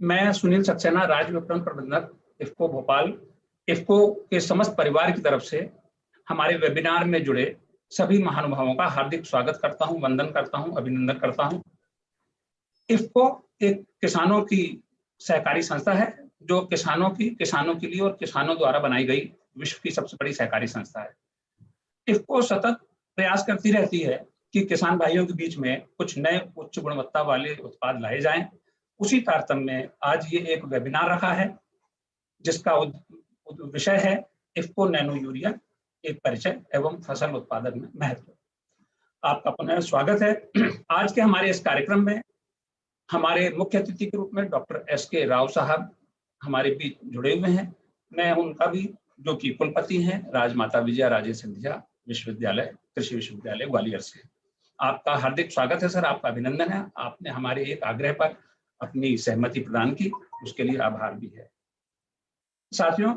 मैं सुनील सक्सेना, राज्य विपणन प्रबंधक, इफ्को भोपाल, इफ्को के समस्त परिवार की तरफ से हमारे वेबिनार में जुड़े सभी महानुभावों का हार्दिक स्वागत करता हूं, वंदन करता हूं, अभिनंदन करता हूं। इफ्को एक किसानों की सहकारी संस्था है जो किसानों के लिए और किसानों द्वारा बनाई गई विश्व की सबसे बड़ी सहकारी संस्था है। इफ्को सतत प्रयास करती रहती है कि किसान भाइयों के बीच में कुछ नए उच्च गुणवत्ता वाले उत्पाद लाए जाएं। उसी तारतम्य में आज ये एक वेबिनार रखा है जिसका विषय है इफ्को नैनो यूरिया, एक परिचय एवं फसल उत्पादन में महत्व। आपका पुनः स्वागत है। आज के हमारे इस कार्यक्रम में हमारे मुख्य अतिथि के रूप में डॉक्टर एस.के. राव साहब हमारे बीच जुड़े हुए हैं। मैं उनका भी, जो कि कुलपति हैं राजमाता विजया राजे सिंधिया विश्वविद्यालय, कृषि विश्वविद्यालय ग्वालियर से। आपका हार्दिक स्वागत है सर, आपका अभिनंदन है। आपने हमारे एक आग्रह पर अपनी सहमति प्रदान की, उसके लिए आभार भी है। साथियों,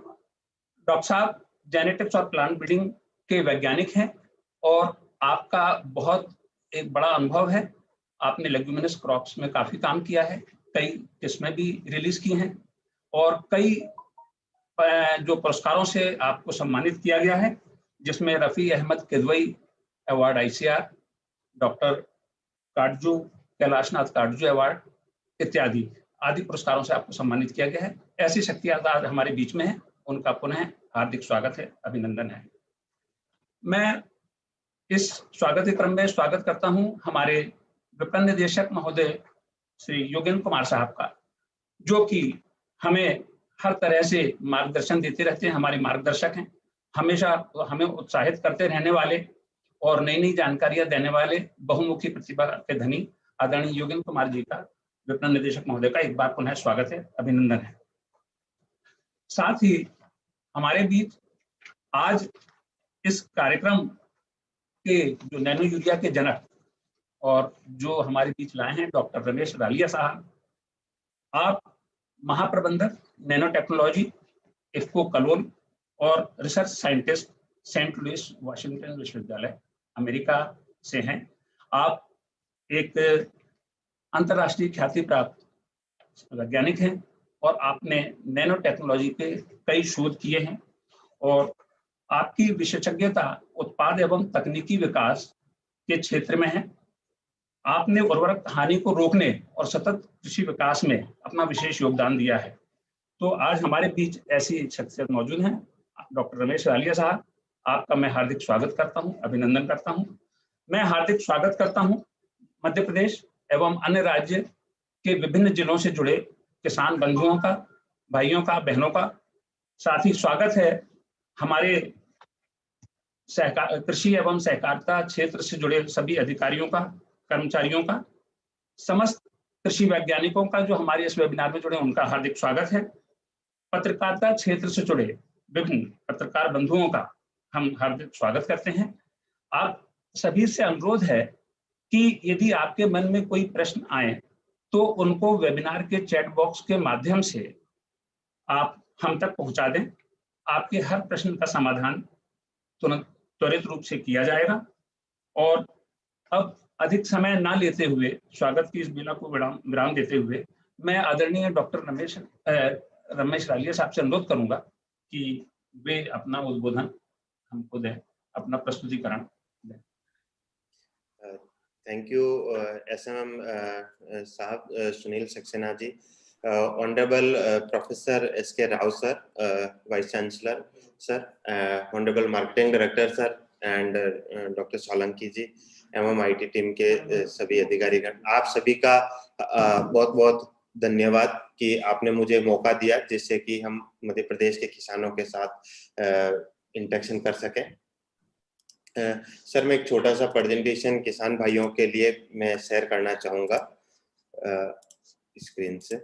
डॉक्टर साहब जेनेटिक्स और प्लांट ब्रीडिंग के वैज्ञानिक हैं और आपका बहुत एक बड़ा अनुभव है। आपने लेग्यूमिनस क्रॉप्स में काफी काम किया है, कई किस्में भी रिलीज की हैं और कई जो पुरस्कारों से आपको सम्मानित किया गया है, जिसमें Rafi Ahmed Kidwai award ICR, doctor Katju Kailashnath Katju award इत्यादि आदि पुरस्कारों से आपको सम्मानित किया गया है। ऐसी शक्तियां आज हमारे बीच में है, उनका पुनः हार्दिक स्वागत है, अभिनंदन है। मैं इस स्वागत के क्रम में स्वागत करता हूं हमारे विपणन निदेशक महोदय श्री योगेंद्र कुमार साहब का, जो कि हमें हर तरह से मार्गदर्शन देते रहते हैं, हमारे मार्गदर्शक हैं, हमेशा हमें उत्साहित करते रहने वाले और नई नई जानकारियां देने वाले बहुमुखी प्रतिभा के धनी आदरणीय योगेंद्र कुमार जी का, विपणन निदेशक महोदय का एक बार पुनः स्वागत है, अभिनंदन है। साथ ही हमारे बीच आज इस कार्यक्रम के जो नैनो यूरिया के जनक और जो हमारे बीच लाए हैं डॉक्टर रमेश रालिया साहब। आप महाप्रबंधक नैनो टेक्नोलॉजी इफ्को कलोल और research scientist Saint Louis Washington विश्वविद्यालय अमेरिका से हैं। आप एक अंतर्राष्ट्रीय ख्याति प्राप्त वैज्ञानिक हैं और आपने नैनो टेक्नोलॉजी पे कई शोध किए हैं और आपकी विशेषज्ञता उत्पाद एवं तकनीकी विकास के क्षेत्र में है। आपने उर्वरक हानि को रोकने और सतत कृषि विकास में अपना विशेष योगदान दिया है। तो आज हमारे बीच ऐसी शख्सियत मौजूद हैं। डॉक्टर रमेश रालिया साहब, आपका मैं हार्दिक स्वागत करता हूं, अभिनंदन करता हूं। मैं हार्दिक स्वागत करता हूं मध्य प्रदेश एवं अन्य राज्य के विभिन्न जिलों से जुड़े किसान बंधुओं का, भाइयों का, बहनों का। साथ ही स्वागत है हमारे कृषि एवं सहकारिता क्षेत्र से जुड़े सभी अधिकारियों का, कर्मचारियों का, समस्त कृषि वैज्ञानिकों का जो हमारे इस वेबिनार में जुड़े, उनका हार्दिक स्वागत है। पत्रकारिता क्षेत्र से जुड़े विभिन्न पत्रकार बंधुओं का हम हार्दिक स्वागत करते हैं। आप सभी से अनुरोध है कि यदि आपके मन में कोई प्रश्न आए तो उनको वेबिनार के चैट बॉक्स के माध्यम से आप हम तक पहुंचा दें। आपके हर प्रश्न का समाधान तुरंत त्वरित रूप से किया जाएगा। और अब अधिक समय ना लेते हुए, स्वागत की इस बेला को विराम देते हुए, मैं आदरणीय डॉक्टर रमेश रालिया साहब से अनुरोध करूंगा कि वे अपना उद्बोधन हमको दें, अपना प्रस्तुतिकरण दें। थैंक यू SMM साहब, Sunil Saxena ji, honourable professor S.K. Rao sir, vice chancellor sir, honourable marketing director sir and doctor Solanki ji, MMIT team के सभी अधिकारीगण, आप सभी का बहुत बहुत धन्यवाद कि आपने मुझे मौका दिया जिससे कि हम मध्य प्रदेश के किसानों के साथ इंटरेक्शन कर सकें। सर, मैं एक छोटा सा प्रेजेंटेशन किसान भाइयों के लिए मैं शेयर करना चाहूँगा स्क्रीन से।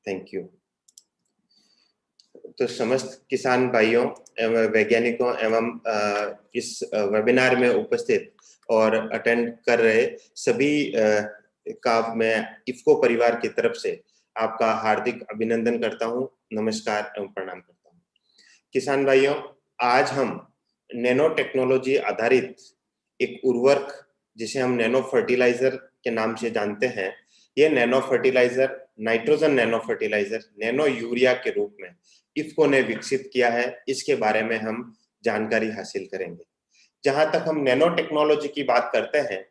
Thank you. तो समस्त किसान भाइयों एवं वैज्ञानिकों एवं इस वेबिनार में उपस्थित और अटेंड कर रहे सभी का मैं इफ्को परिवार की तरफ से आपका हार्दिक अभिनंदन करता हूं, नमस्कार एवं प्रणाम करता हूं। किसान भाइयों, आज हम नैनो टेक्नोलॉजी आधारित एक उर्वरक जिसे हम नैनो फर्टिलाइजर के नाम से जानते हैं, ये nano fertiliser nitrogen nano fertiliser nano urea के रूप में इफ्को ने विकसित किया है, इसके बारे में हम जानकारी हासिल करेंगे। जहां तक हम नैनो टेक्नोलॉजी की बात करते हैं,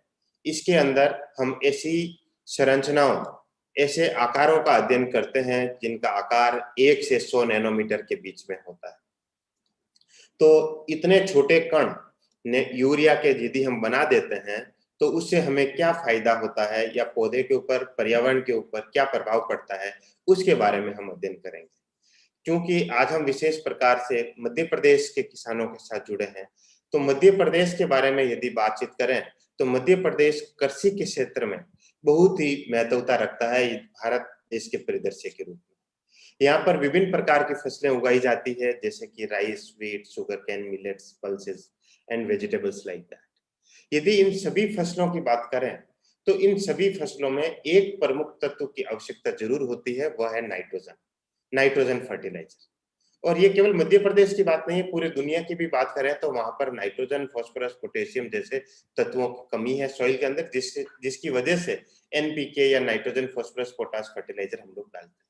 इसके अंदर हम ऐसी संरचनाओं, ऐसे आकारों का अध्ययन करते हैं जिनका आकार 1 से 100 नैनोमीटर के बीच में होता है। तो इतने छोटे कण यूरिया के यदि हम बना देते हैं तो उससे हमें क्या फायदा होता है या पौधे के ऊपर, पर्यावरण के ऊपर क्या प्रभाव पड़ता है, उसके बारे में हम अध्ययन करेंगे। क्योंकि आज हम विशेष प्रकार से मध्य प्रदेश के किसानों के साथ जुड़े हैं, तो मध्य प्रदेश के बारे में यदि बातचीत करें तो मध्य प्रदेश कृषि के क्षेत्र में बहुत ही महत्वता रखता है भारत देश के परिदृश्य के रूप में। यहाँ पर विभिन्न प्रकार की फसलें उगाई जाती है, जैसे कि rice, wheat, sugar cane, millets, pulses and vegetables like that. यदि इन सभी फसलों की बात करें तो इन सभी फसलों में एक प्रमुख तत्व की आवश्यकता जरूर होती है, वह है नाइट्रोजन फर्टिलाइजर। और ये केवल मध्य प्रदेश की बात नहीं है, पूरे दुनिया की भी बात करें तो वहां पर नाइट्रोजन, फास्फोरस, पोटेशियम जैसे तत्वों की कमी है सॉइल के अंदर, जिसकी वजह से एनपीके या नाइट्रोजन, फास्फोरस, पोटाश फर्टिलाइजर हम लोग डालते हैं।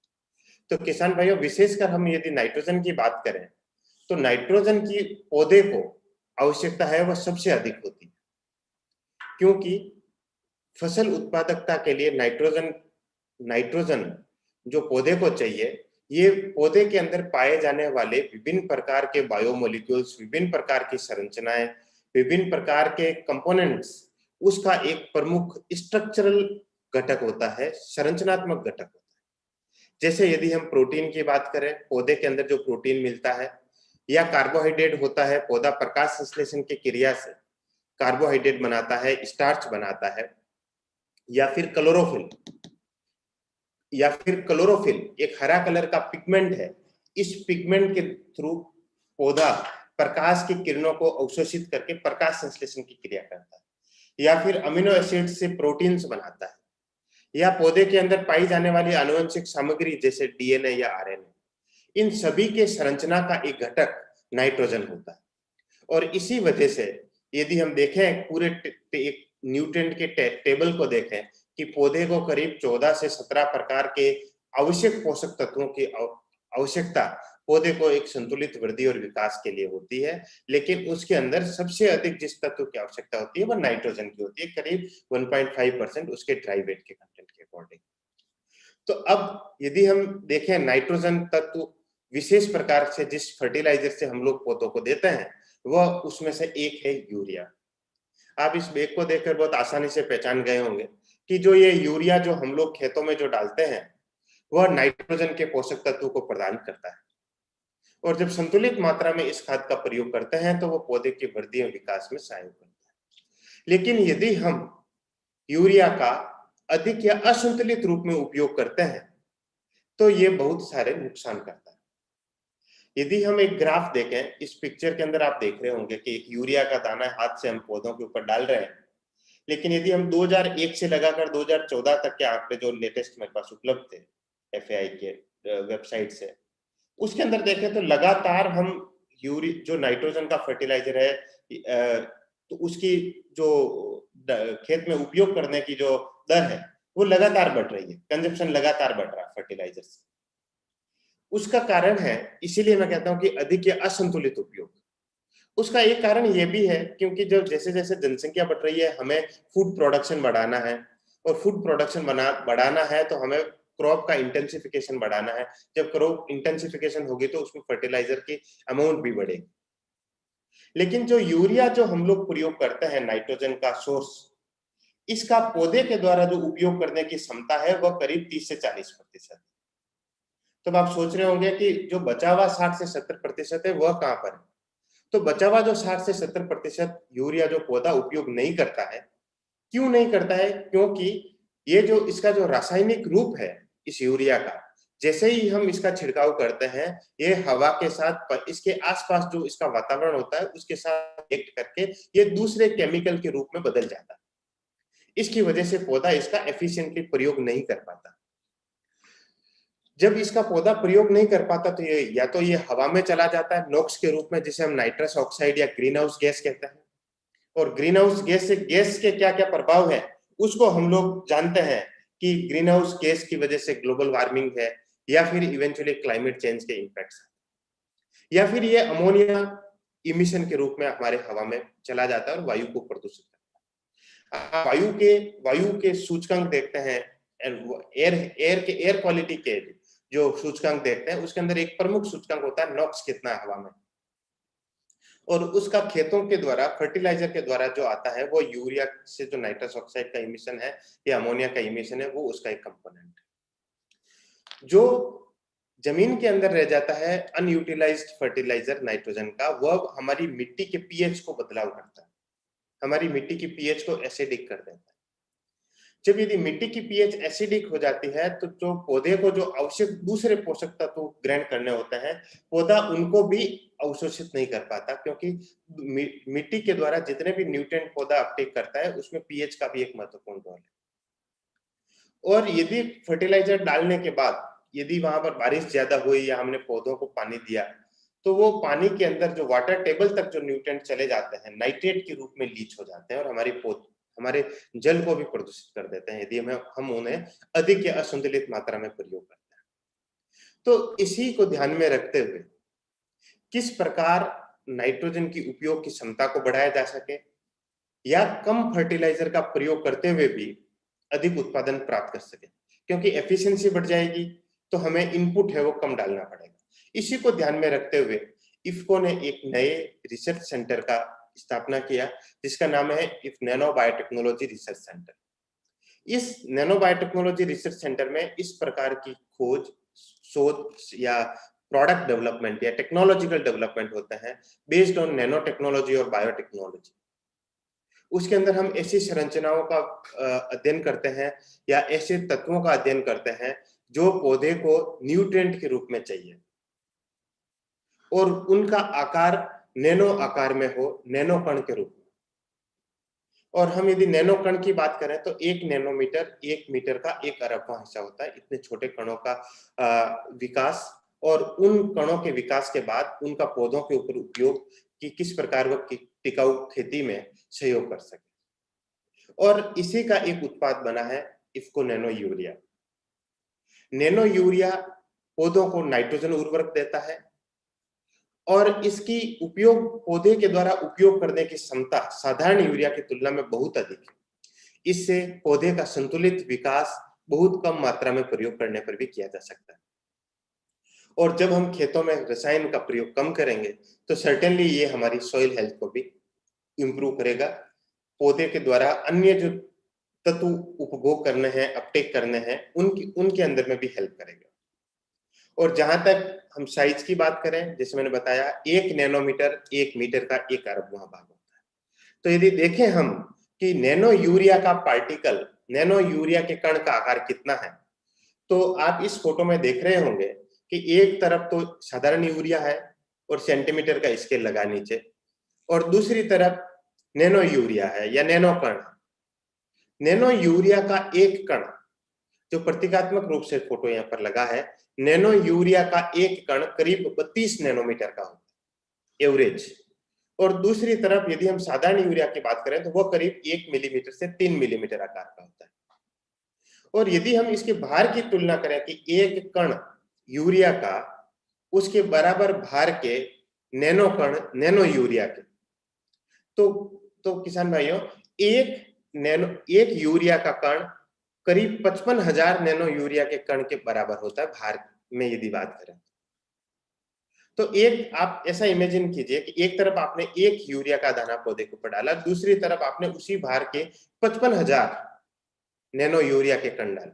तो किसान भाइयों, विशेषकर हम यदि नाइट्रोजन की बात करें तो नाइट्रोजन की पौधे को आवश्यकता है वह सबसे अधिक होती है, क्योंकि फसल उत्पादकता के लिए नाइट्रोजन जो पौधे को चाहिए, ये पौधे के अंदर पाए जाने वाले विभिन्न प्रकार के बायोमोलिक्यूल्स, विभिन्न प्रकार की संरचनाएं, विभिन्न प्रकार के कंपोनेंट्स, उसका एक प्रमुख स्ट्रक्चरल घटक होता है, संरचनात्मक घटक होता है। जैसे यदि हम प्रोटीन की बात करें, पौधे के अंदर जो प्रोटीन मिलता है, या कार्बोहाइड्रेट होता है, पौधा प्रकाश संश्लेषण की क्रिया से कार्बोहाइड्रेट बनाता है, स्टार्च बनाता है, या फिर क्लोरोफिल एक हरा कलर का पिगमेंट है। इस पिगमेंट के थ्रू पौधा प्रकाश की किरणों को अवशोषित करके प्रकाश संश्लेषण की क्रिया करता है, या फिर अमीनो एसिड से प्रोटीन्स बनाता है, या पौधे के अंदर पाई जाने वाली आनुवंशिक सामग्री जैसे डीएनए या आरएनए, इन सभी के संरचना का एक घटक नाइट्रोजन होता है। और इसी वजह से यदि हम देखें पूरे एक न्यूट्रिएंट के टेबल को देखें कि पौधे को करीब 14 से 17 प्रकार के आवश्यक पोषक तत्वों की आवश्यकता पौधे को एक संतुलित वृद्धि और विकास के लिए होती है, लेकिन उसके अंदर सबसे अधिक जिस तत्व की आवश्यकता होती है वह नाइट्रोजन की होती है, करीब 1.5% उसके ड्राई वेट के कंटेंट के अकॉर्डिंग। तो अब यदि हम देखें नाइट्रोजन तत्व विशेष प्रकार से जिस फर्टिलाइजर से हम लोग पौधों को देते हैं, वह उसमें से एक है यूरिया। आप इस बैग को देखकर बहुत आसानी से पहचान गए होंगे कि जो ये यूरिया जो हम लोग खेतों में जो डालते हैं, वह नाइट्रोजन के पोषक तत्व को प्रदान करता है। और जब संतुलित मात्रा में इस खाद का प्रयोग करते हैं तो वो पौधे की वृद्धि और विकास में सहायक बनता है। लेकिन यदि हम यूरिया का अधिक या असंतुलित रूप में उपयोग करते हैं तो ये बहुत सारे नुकसान करता है। यदि हम एक ग्राफ देखें, इस पिक्चर के अंदर आप देख रहे होंगे कि एक यूरिया का दाना हाथ से हम पौधों के ऊपर डाल रहे हैं, लेकिन यदि हम 2001 से लगाकर 2014 तक के आंकड़े जो लेटेस्ट मेरे पास उपलब्ध थे FAI के वेबसाइट से, उसके अंदर देखें तो लगातार हम जो नाइट्रोजन का फर्टिलाइजर है तो उसकी जो खेत में उपयोग करने की जो दर है वो लगातार बढ़ रही है, कंजप्शन लगातार बढ़ रहा है फर्टिलाइजर से। उसका कारण है, इसीलिए मैं कहता हूं कि अधिक या असंतुलित उपयोग। उसका एक कारण ये भी है क्योंकि जब जैसे जैसे जनसंख्या बढ़ रही है, हमें फूड प्रोडक्शन बढ़ाना है, और फूड प्रोडक्शन बढ़ाना है तो हमें क्रॉप का इंटेंसिफिकेशन बढ़ाना है। जब क्रॉप इंटेंसिफिकेशन होगी तो उसमें फर्टिलाइजर की अमाउंट भी बढ़ेगी। लेकिन जो यूरिया जो हम लोग प्रयोग करते हैं, नाइट्रोजन का सोर्स, इसका पौधे के द्वारा जो उपयोग करने की क्षमता है वह करीब 30 से 40%। तो आप सोच रहे होंगे कि जो बचा हुआ 60 से 70% है वह कहां पर है? तो बचा हुआ जो 60 से 70% यूरिया जो पौधा उपयोग नहीं करता है, क्यों नहीं करता है? क्योंकि ये जो इसका जो रासायनिक रूप है इस यूरिया का, जैसे ही हम इसका छिड़काव करते हैं, ये हवा के साथ इसके आसपास जो इसका वातावरण होता है उसके साथ रिएक्ट करके ये दूसरे केमिकल के रूप में बदल जाता है। इसकी वजह से पौधा इसका एफिशिएंटली प्रयोग नहीं कर पाता। जब इसका पौधा प्रयोग नहीं कर पाता तो ये या तो ये हवा में चला जाता है नॉक्स के रूप में, जिसे हम नाइट्रस ऑक्साइड या ग्रीन हाउस गैस कहते हैं। और ग्रीन हाउस गैस से गैस के क्या क्या प्रभाव है उसको हम लोग जानते हैं कि ग्रीन हाउस गैस की वजह से ग्लोबल वार्मिंग है, या फिर इवेंचुअली क्लाइमेट चेंज के इम्पैक्ट्स, या फिर ये अमोनिया इमिशन के रूप में हमारे हवा में चला जाता है और वायु को प्रदूषित करता है। वायु के सूचकांक देखते हैं, एयर क्वालिटी के जो सूचकांक देखते हैं, उसके अंदर एक प्रमुख सूचकांक होता है नॉक्स कितना है हवा में, और उसका खेतों के द्वारा, फर्टिलाइजर के द्वारा जो आता है वो यूरिया से जो नाइट्रस ऑक्साइड का इमिशन है या अमोनिया का इमिशन है, वो उसका एक कंपोनेंट है। जो जमीन के अंदर रह जाता है अनयूटिलाइज्ड फर्टिलाइजर नाइट्रोजन का, वह हमारी मिट्टी के पीएच को बदलाव करता है, हमारी मिट्टी की पीएच को एसिडिक कर देता है। जब यदि मिट्टी की पीएच एसिडिक हो जाती है तो जो पौधे को जो आवश्यक दूसरे पोषक तत्व ग्रहण करने होते हैं, पौधा उनको भी अवशोषित नहीं कर पाता, क्योंकि मिट्टी के द्वारा जितने भी न्यूट्रिएंट पौधा अपटेक करता है उसमें पीएच का भी एक महत्वपूर्ण रोल है। और यदि फर्टिलाइजर डालने के बाद यदि वहां पर बारिश ज्यादा हुई या हमने पौधों को पानी दिया, तो वो पानी के अंदर जो वाटर टेबल तक जो न्यूट्रिएंट चले जाते हैं, नाइट्रेट के रूप में लीच हो जाते हैं और हमारे जल को भी प्रदूषित कर देते हैं यदि हम उन्हें अधिक या असंतुलित मात्रा में प्रयोग करते हैं। तो इसी को ध्यान में रखते हुए किस प्रकार नाइट्रोजन की उपयोग की क्षमता को बढ़ाया जा सके या कम फर्टिलाइजर का प्रयोग करते हुए भी अधिक उत्पादन प्राप्त कर सके, क्योंकि एफिशिएंसी बढ़ जाएगी तो हमें इनपुट है वो कम डालना पड़ेगा। इसी को ध्यान में रखते हुए इफ्को ने एक नए रिसर्च सेंटर का स्थापना किया जिसका नाम है if nano biotechnology research centre. इस नैनो बायोटेक्नोलॉजी रिसर्च सेंटर में इस प्रकार की खोज, शोध या प्रोडक्ट डेवलपमेंट या टेक्नोलॉजिकल डेवलपमेंट होते हैं बेस्ड ऑन नैनो टेक्नोलॉजी और बायोटेक्नोलॉजी। उसके अंदर हम ऐसी संरचनाओं का अध्ययन करते हैं या ऐसे तत्वों का अध्ययन करते हैं जो पौधे को न्यूट्रिएंट के रूप में चाहिए और उनका आकार नैनो आकार में हो, नैनो कण के रूप में। और हम यदि नैनो कण की बात करें तो 1 नैनोमीटर 1 मीटर का 1 अरबवां हिस्सा होता है। इतने छोटे कणों का विकास और उन कणों के विकास के बाद उनका पौधों के ऊपर उपयोग कि किस प्रकार वो टिकाऊ खेती में सहयोग कर सके। और इसी का एक उत्पाद बना है IFFCO nano urea. Nano urea पौधों को नाइट्रोजन उर्वरक देता है और इसकी उपयोग पौधे के द्वारा उपयोग करने की क्षमता साधारण यूरिया की तुलना में बहुत अधिक है। इससे पौधे का संतुलित विकास बहुत कम मात्रा में प्रयोग करने पर भी किया जा सकता है। और जब हम खेतों में रसायन का प्रयोग कम करेंगे तो सर्टेनली ये हमारी सॉइल हेल्थ को भी इम्प्रूव करेगा। पौधे के द्वारा अन्य जो तत्व उपभोग करने हैं, अपटेक करने हैं, उनके अंदर में भी हेल्प करेगा। और जहां तक हम साइज की बात करें, जैसे मैंने बताया 1 नैनोमीटर 1 मीटर का 1 अरबवां भाग होता है। तो यदि देखें हम कि नैनो यूरिया का पार्टिकल, नैनो यूरिया के कण का आकार कितना है, तो आप इस फोटो में देख रहे होंगे कि एक तरफ तो साधारण यूरिया है और सेंटीमीटर का स्केल लगा नीचे, और दूसरी तरफ नैनो यूरिया है या नैनो कण। नैनो यूरिया का एक कण जो प्रतीकात्मक रूप से फोटो यहाँ पर लगा है, नैनो यूरिया का एक कण करीब 32 नैनोमीटर का होता है एवरेज। और दूसरी तरफ यदि हम साधारण यूरिया की बात करें तो वह करीब 1 मिलीमीटर से 3 मिलीमीटर आकार का होता है। और यदि हम इसके भार की तुलना करें कि एक कण यूरिया का उसके बराबर भार के नैनो कण नैनो यूरिया के, तो किसान भाइयों एक यूरिया का कण करीब 55,000 नैनो यूरिया के कण के बराबर होता है भार में यदि बात करें। तो एक आप ऐसा इमेजिन कीजिए कि एक तरफ आपने 1 यूरिया का दाना पौधे के ऊपर डाला, दूसरी तरफ आपने उसी भार के 55,000 नैनो यूरिया के कण डाले।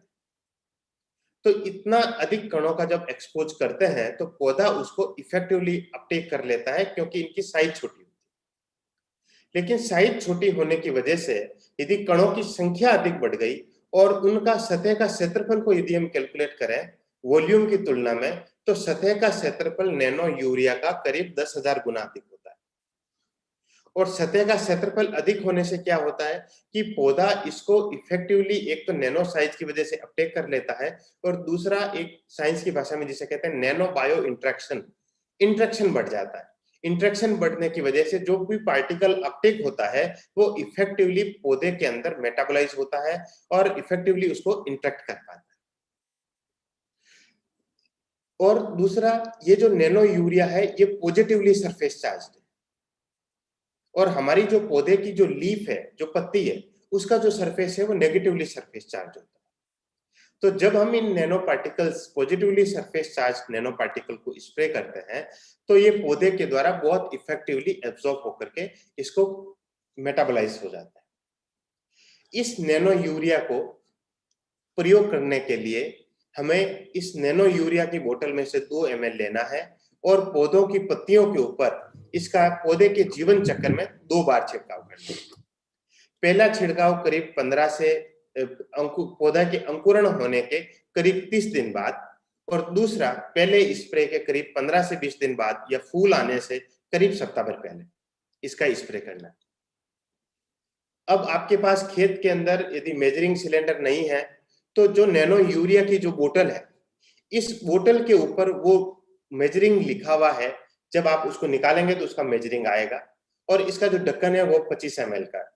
तो इतना अधिक कणों का जब एक्सपोज करते हैं तो पौधा उसको इफेक्टिवली अपटेक कर लेता है, क्योंकि इनकी साइज छोटी होती है। लेकिन साइज छोटी होने की वजह से यदि कणों की संख्या अधिक बढ़ गई और उनका सतह का क्षेत्रफल को यदि हम कैलकुलेट करें वॉल्यूम की तुलना में, तो सतह का क्षेत्रफल नैनो यूरिया का करीब 10,000 गुना अधिक होता है। और सतह का क्षेत्रफल अधिक होने से क्या होता है कि पौधा इसको इफेक्टिवली एक तो नैनो साइज की वजह से अपटेक कर लेता है, और दूसरा एक साइंस की भाषा में जिसे कहते हैं नैनो बायो इंटरेक्शन बढ़ जाता है। इंटरेक्शन बढ़ने की वजह से जो भी पार्टिकल अपटेक होता है वो इफेक्टिवली पौधे के अंदर मेटाबोलाइज होता है और इफेक्टिवली उसको इंटरेक्ट कर पाता है। और दूसरा, ये जो नैनो यूरिया है ये पॉजिटिवली सरफेस चार्ज्ड है और हमारी जो पौधे की जो लीफ है, जो पत्ती है, उसका जो सरफेस है वो नेगेटिवली सरफेस चार्ज होता है। तो जब हम इन nano particles, positively surface charge nano particle को स्प्रे करते हैं तो ये पौधे के द्वारा बहुत इफेक्टिवली एब्जॉर्ब होकर के इसको मेटाबोलाइज हो जाता है। इस नैनो यूरिया को प्रयोग करने के लिए हमें इस नैनो यूरिया की बोतल में से 2 ml लेना है और पौधों की पत्तियों के ऊपर इसका पौधे के जीवन चक्र में 2 बार छिड़काव करना है। पहला छिड़काव करीब 15 से पौधा के अंकुरण होने के करीब 30 दिन बाद और दूसरा पहले स्प्रे के करीब 15 से 20 दिन बाद या फूल आने से करीब सप्ताह भर पहले इसका स्प्रे करना है। अब आपके पास खेत के अंदर यदि मेजरिंग सिलेंडर नहीं है तो जो नैनो यूरिया की जो बोतल है, इस बोतल के ऊपर वो मेजरिंग लिखा हुआ है। जब आप उसको निकालेंगे तो उसका मेजरिंग आएगा और इसका जो ढक्कन है वो 25 ml का है।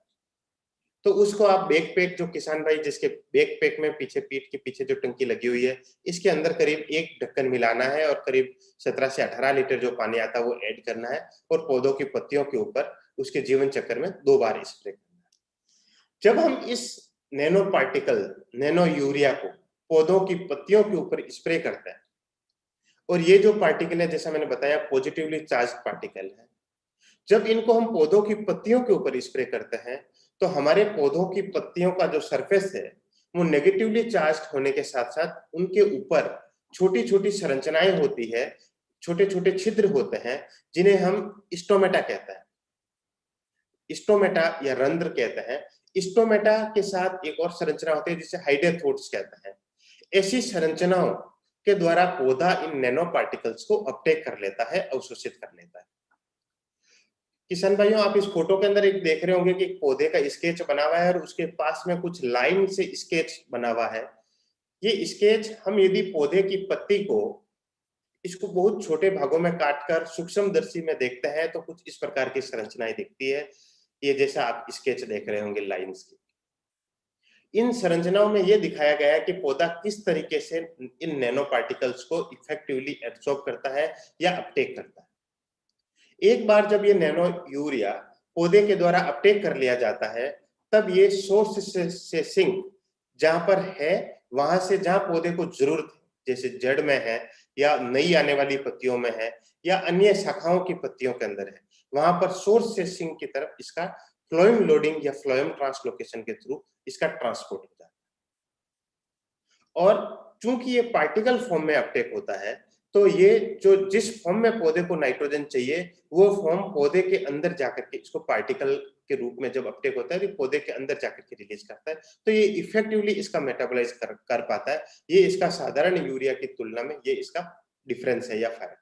तो उसको आप बैक पैक, जो किसान भाई जिसके बैक पैक में पीछे पीठ के पीछे जो टंकी लगी हुई है, इसके अंदर करीब 1 ढक्कन मिलाना है और करीब 17 से 18 लीटर जो पानी आता है वो ऐड करना है और पौधों की पत्तियों के ऊपर उसके जीवन चक्र में 2 बार स्प्रे करना है। जब हम इस नैनो पार्टिकल, नैनो यूरिया को पौधों की पत्तियों के ऊपर स्प्रे करते हैं और ये जो पार्टिकल है, जैसा मैंने बताया, पॉजिटिवली चार्ज पार्टिकल है, जब इनको हम पौधों की पत्तियों के ऊपर स्प्रे करते हैं तो हमारे पौधों की पत्तियों का जो सरफेस है वो नेगेटिवली चार्ज होने के साथ साथ उनके ऊपर छोटी छोटी संरचनाएं होती है, छोटे छोटे छिद्र होते हैं जिन्हें हम स्टोमेटा कहते हैं, स्टोमेटा या रंध्र कहते हैं। स्टोमेटा के साथ एक और संरचना होती है जिसे हाइडेथोट्स कहते हैं। ऐसी संरचनाओं के द्वारा पौधा इन नैनो पार्टिकल्स को अपटेक कर लेता है, अवशोषित कर लेता है। किसान भाइयों, आप इस फोटो के अंदर एक देख रहे होंगे कि एक पौधे का स्केच बना हुआ है और उसके पास में कुछ लाइन से स्केच बना हुआ है। ये स्केच हम यदि पौधे की पत्ती को, इसको बहुत छोटे भागों में काटकर सूक्ष्मदर्शी में देखते हैं तो कुछ इस प्रकार की संरचनाएं दिखती है। ये जैसा आप स्केच देख रहे होंगे लाइंस की, इन संरचनाओं में यह दिखाया गया है कि पौधा किस तरीके से इन नैनो पार्टिकल्स को इफेक्टिवली एब्सॉर्ब करता है या अपटेक करता है। एक बार जब ये नैनो यूरिया पौधे के द्वारा अपटेक कर लिया जाता है तब ये सोर्स से सिंक जहां पर है, वहां से जहां पौधे को जरूरत है, जैसे जड़ में है या नई आने वाली पत्तियों में है या अन्य शाखाओं की पत्तियों के अंदर है, वहां पर सोर्स से सिंक की तरफ इसका फ्लोएम लोडिंग या फ्लोएम ट्रांसलोकेशन के थ्रू इसका ट्रांसपोर्ट होता है। और चूंकि ये पार्टिकल फॉर्म में अपटेक होता है तो ये जो जिस फॉर्म में पौधे को नाइट्रोजन चाहिए वो फॉर्म पौधे के अंदर जाकर के इसको पार्टिकल के रूप में जब अपटेक होता है तो पौधे के अंदर जाकर के रिलीज करता है, तो ये इफेक्टिवली इसका मेटाबोलाइज कर पाता है। ये इसका साधारण यूरिया की तुलना में ये इसका डिफरेंस है या फर्क।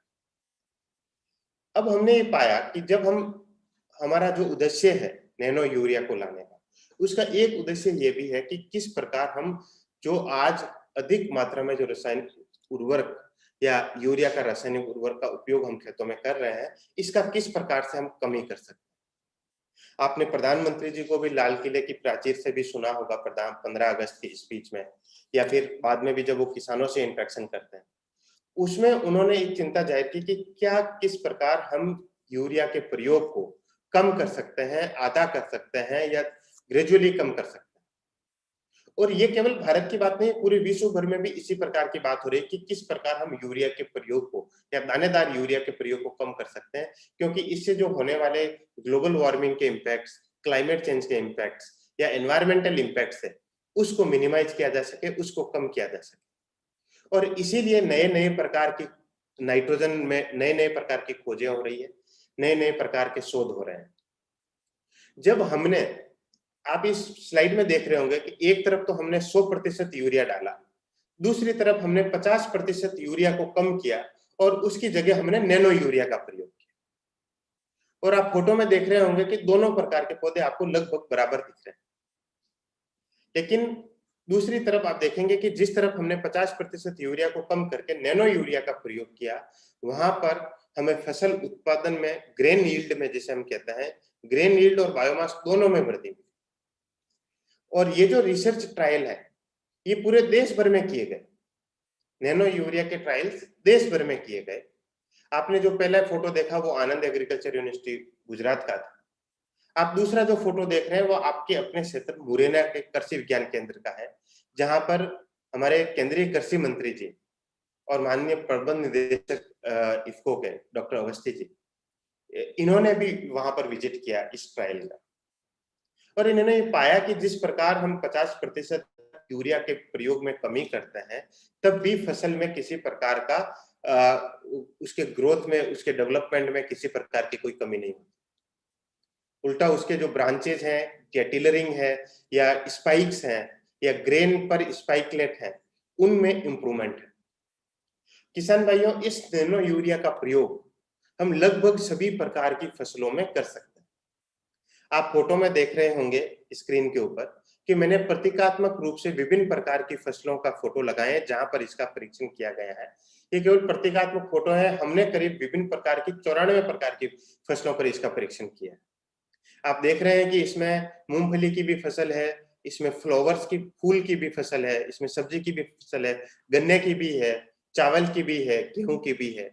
अब हमने ये पाया कि जब हम, हमारा जो उद्देश्य है नैनो यूरिया को लाने का, उसका एक उद्देश्य ये भी है कि किस प्रकार हम जो आज अधिक मात्रा में जो रासायनिक उर्वरक या यूरिया का रासायनिक उर्वरक का उपयोग हम खेतों में कर रहे हैं, इसका किस प्रकार से हम कमी कर सकते हैं। आपने प्रधानमंत्री जी को भी लाल किले की प्राचीर से भी सुना होगा, 15 अगस्त की स्पीच में, या फिर बाद में भी जब वो किसानों से इंटरेक्शन करते हैं, उसमें उन्होंने एक चिंता जाहिर की कि क्या किस प्रकार हम यूरिया के प्रयोग को कम कर सकते हैं, आधा कर सकते हैं या ग्रेजुअली कम कर सकते हैं। और ये केवल भारत की बात नहीं, पूरे विश्व भर में भी इसी प्रकार की बात हो रही है कि किस प्रकार हम यूरिया के प्रयोग को या दानेदार यूरिया के प्रयोग को कम कर सकते हैं, क्योंकि इससे जो होने वाले ग्लोबल वार्मिंग के इम्पैक्ट्स, क्लाइमेट चेंज के इम्पैक्ट्स या एनवायरमेंटल इम्पैक्ट्स है, उसको मिनिमाइज किया जा सके, उसको कम किया जा सके। और इसीलिए नए नए प्रकार की नाइट्रोजन में नए नए प्रकार की खोजें हो रही है, नए नए प्रकार के शोध हो रहे हैं। जब हमने, आप इस स्लाइड में देख रहे होंगे कि एक तरफ तो हमने 100% यूरिया डाला, दूसरी तरफ हमने 50% यूरिया को कम किया और उसकी जगह हमने नैनो यूरिया का प्रयोग किया। और आप फोटो में देख रहे होंगे कि दोनों प्रकार के पौधे आपको लगभग बराबर दिख रहे हैं, लेकिन दूसरी तरफ आप देखेंगे कि जिस तरफ हमने 50% यूरिया को कम करके नैनो यूरिया का प्रयोग किया, वहां पर हमें फसल उत्पादन में, ग्रेन यील्ड में जिसे हम कहते हैं, ग्रेन यील्ड और बायोमास दोनों में वृद्धि हुई। और ये जो रिसर्च ट्रायल है ये पूरे देश भर में किए गए, नैनो यूरिया के ट्रायल्स देश भर में किए गए। आपने जो पहला फोटो देखा वो आनंद एग्रीकल्चर यूनिवर्सिटी गुजरात का था। आप दूसरा जो फोटो देख रहे हैं वो आपके अपने क्षेत्र मुरैना के कृषि विज्ञान केंद्र का है, जहां पर हमारे केंद्रीय कृषि मंत्री जी और माननीय प्रबंध निदेशक इफ्को के डॉक्टर अवस्थी जी, इन्होंने भी वहां पर विजिट किया इस ट्रायल का। और इन्होंने ये पाया कि जिस प्रकार हम 50% यूरिया के प्रयोग में कमी करते हैं, तब भी फसल में किसी प्रकार का उसके ग्रोथ में, उसके डेवलपमेंट में किसी प्रकार की कोई कमी नहीं होती। उल्टा उसके जो ब्रांचेज हैं या टिलरिंग है या स्पाइक्स हैं या ग्रेन पर स्पाइकलेट है, उनमें इंप्रूवमेंट है। किसान भाइयों, इस नैनो यूरिया का प्रयोग हम लगभग सभी प्रकार की फसलों में कर सकते हैं। आप फोटो में देख रहे होंगे स्क्रीन के ऊपर कि मैंने प्रतीकात्मक रूप से विभिन्न प्रकार की फसलों का फोटो लगाए हैं जहां पर इसका परीक्षण किया गया है। ये केवल प्रतीकात्मक फोटो है, हमने करीब विभिन्न प्रकार की 94 प्रकार की फसलों पर इसका परीक्षण किया है। आप देख रहे हैं कि इसमें मूंगफली की भी फसल है, इसमें फ्लावर्स की, फूल की भी फसल है, इसमें सब्जी की भी फसल है, गन्ने की भी है, चावल की भी है, गेहूं की भी है,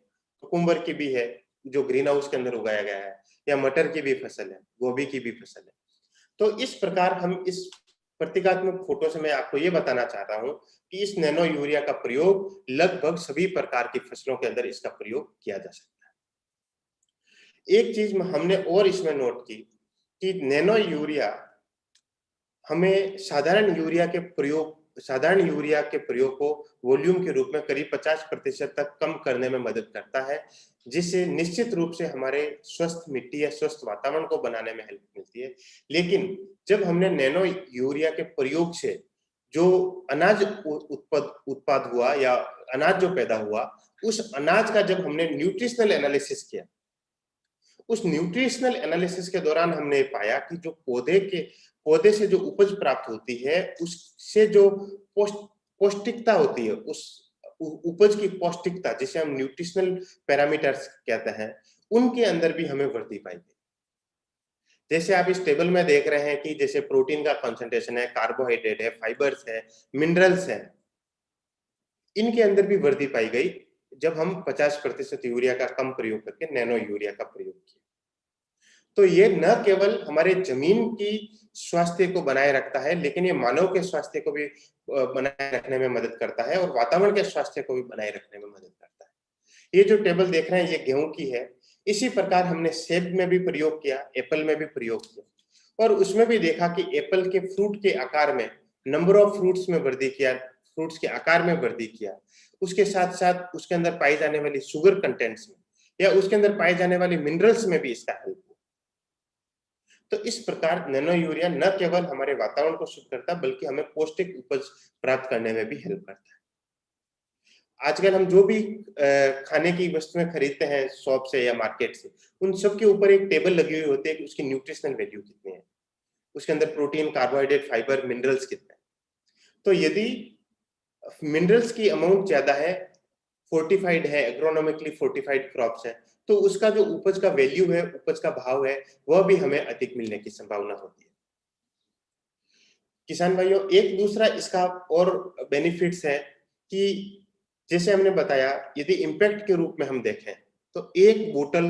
कुकुम्बर की भी है जो ग्रीन हाउस के अंदर उगाया गया है, या मटर की भी फसल है, गोभी की भी फसल है। तो इस प्रकार हम इस प्रतीकात्मक फोटो से मैं आपको ये बताना चाह रहा हूं कि इस नैनो यूरिया का प्रयोग लगभग सभी प्रकार की फसलों के अंदर इसका प्रयोग किया जा सकता है। एक चीज हमने और इसमें नोट की कि नैनो यूरिया हमें साधारण यूरिया के प्रयोग को वॉल्यूम के रूप में करीब 50% तक कम करने में मदद करता है, जिससे निश्चित रूप से हमारे स्वस्थ मिट्टी या स्वस्थ वातावरण को बनाने में हेल्प मिलती है। लेकिन जब हमने नैनो यूरिया के प्रयोग से जो अनाज उत्पाद हुआ या अनाज जो पैदा हुआ, उस अनाज का जब हमने न्यूट्रिशनल एनालिसिस किया, उस न्यूट्रिशनल एनालिसिस के दौरान हमने पाया कि जो पौधे से जो उपज प्राप्त होती है, उससे जो पौष्टिकता होती है, उस उपज की पौष्टिकता जिसे हम न्यूट्रिशनल पैरामीटर्स कहते हैं, उनके अंदर भी हमें वृद्धि पाई गई। जैसे आप इस टेबल में देख रहे हैं कि जैसे प्रोटीन का कंसंट्रेशन है, कार्बोहाइड्रेट है, फाइबर्स है, मिनरल्स है, इनके अंदर भी वृद्धि पाई गई जब हम 50% यूरिया का कम प्रयोग करके नैनो यूरिया का प्रयोग किया। तो ये न केवल हमारे जमीन की स्वास्थ्य को बनाए रखता है, लेकिन ये मानव के स्वास्थ्य को भी बनाए रखने में मदद करता है और वातावरण के स्वास्थ्य को भी बनाए रखने में मदद करता है। ये जो टेबल देख रहे हैं ये गेहूं की है। इसी प्रकार हमने सेब में भी प्रयोग किया, एप्पल में भी प्रयोग किया, और उसमें भी देखा कि एप्पल के फ्रूट के आकार में, नंबर ऑफ फ्रूट्स में वृद्धि किया, फ्रूट्स के आकार में वृद्धि किया। उसके साथ साथ उसके अंदर पाई जाने वाली शुगर कंटेंट्स में या उसके अंदर पाए जाने वाली मिनरल्स में भी इसका हेल्प। तो इस प्रकार नैनो यूरिया न केवल हमारे वातावरण को शुद्ध करता है, बल्कि हमें पौष्टिक उपज प्राप्त करने में भी हेल्प करता है। आजकल हम जो भी खाने की वस्तुएं खरीदते हैं शॉप से या मार्केट से, उन सब के ऊपर एक टेबल लगी हुई होती है कि उसकी न्यूट्रिशनल वैल्यू कितनी है, उसके अंदर प्रोटीन, कार्बोहाइड्रेट, फाइबर, मिनरल्स कितने हैं। तो यदि मिनरल्स की अमाउंट ज्यादा है, फोर्टिफाइड है, एग्रोनॉमिकली फोर्टिफाइड क्रॉप्स है, तो उसका जो उपज का वैल्यू है, उपज का भाव है, वह भी हमें अधिक मिलने की संभावना होती है। किसान भाइयों, एक दूसरा इसका और बेनिफिट्स है कि जैसे हमने बताया, यदि इम्पैक्ट के रूप में हम देखें तो एक बोतल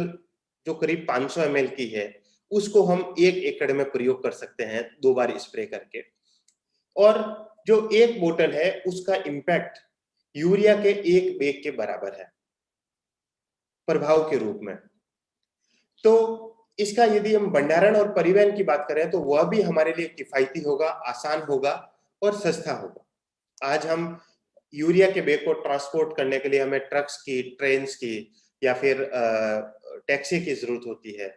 जो करीब 500 ml की है, उसको हम 1 एकड़ में प्रयोग कर सकते हैं 2 बार स्प्रे करके, और जो एक बोतल है उसका इम्पैक्ट यूरिया के 1 बैग के बराबर है प्रभाव के रूप में। तो इसका यदि हम भंडारण और परिवहन की बात करें तो वह भी हमारे लिए किफायती होगा, आसान होगा और सस्ता होगा। आज हम यूरिया के बैग को ट्रांसपोर्ट करने के लिए हमें ट्रक्स की, ट्रेन्स की या फिर टैक्सी की जरूरत होती है,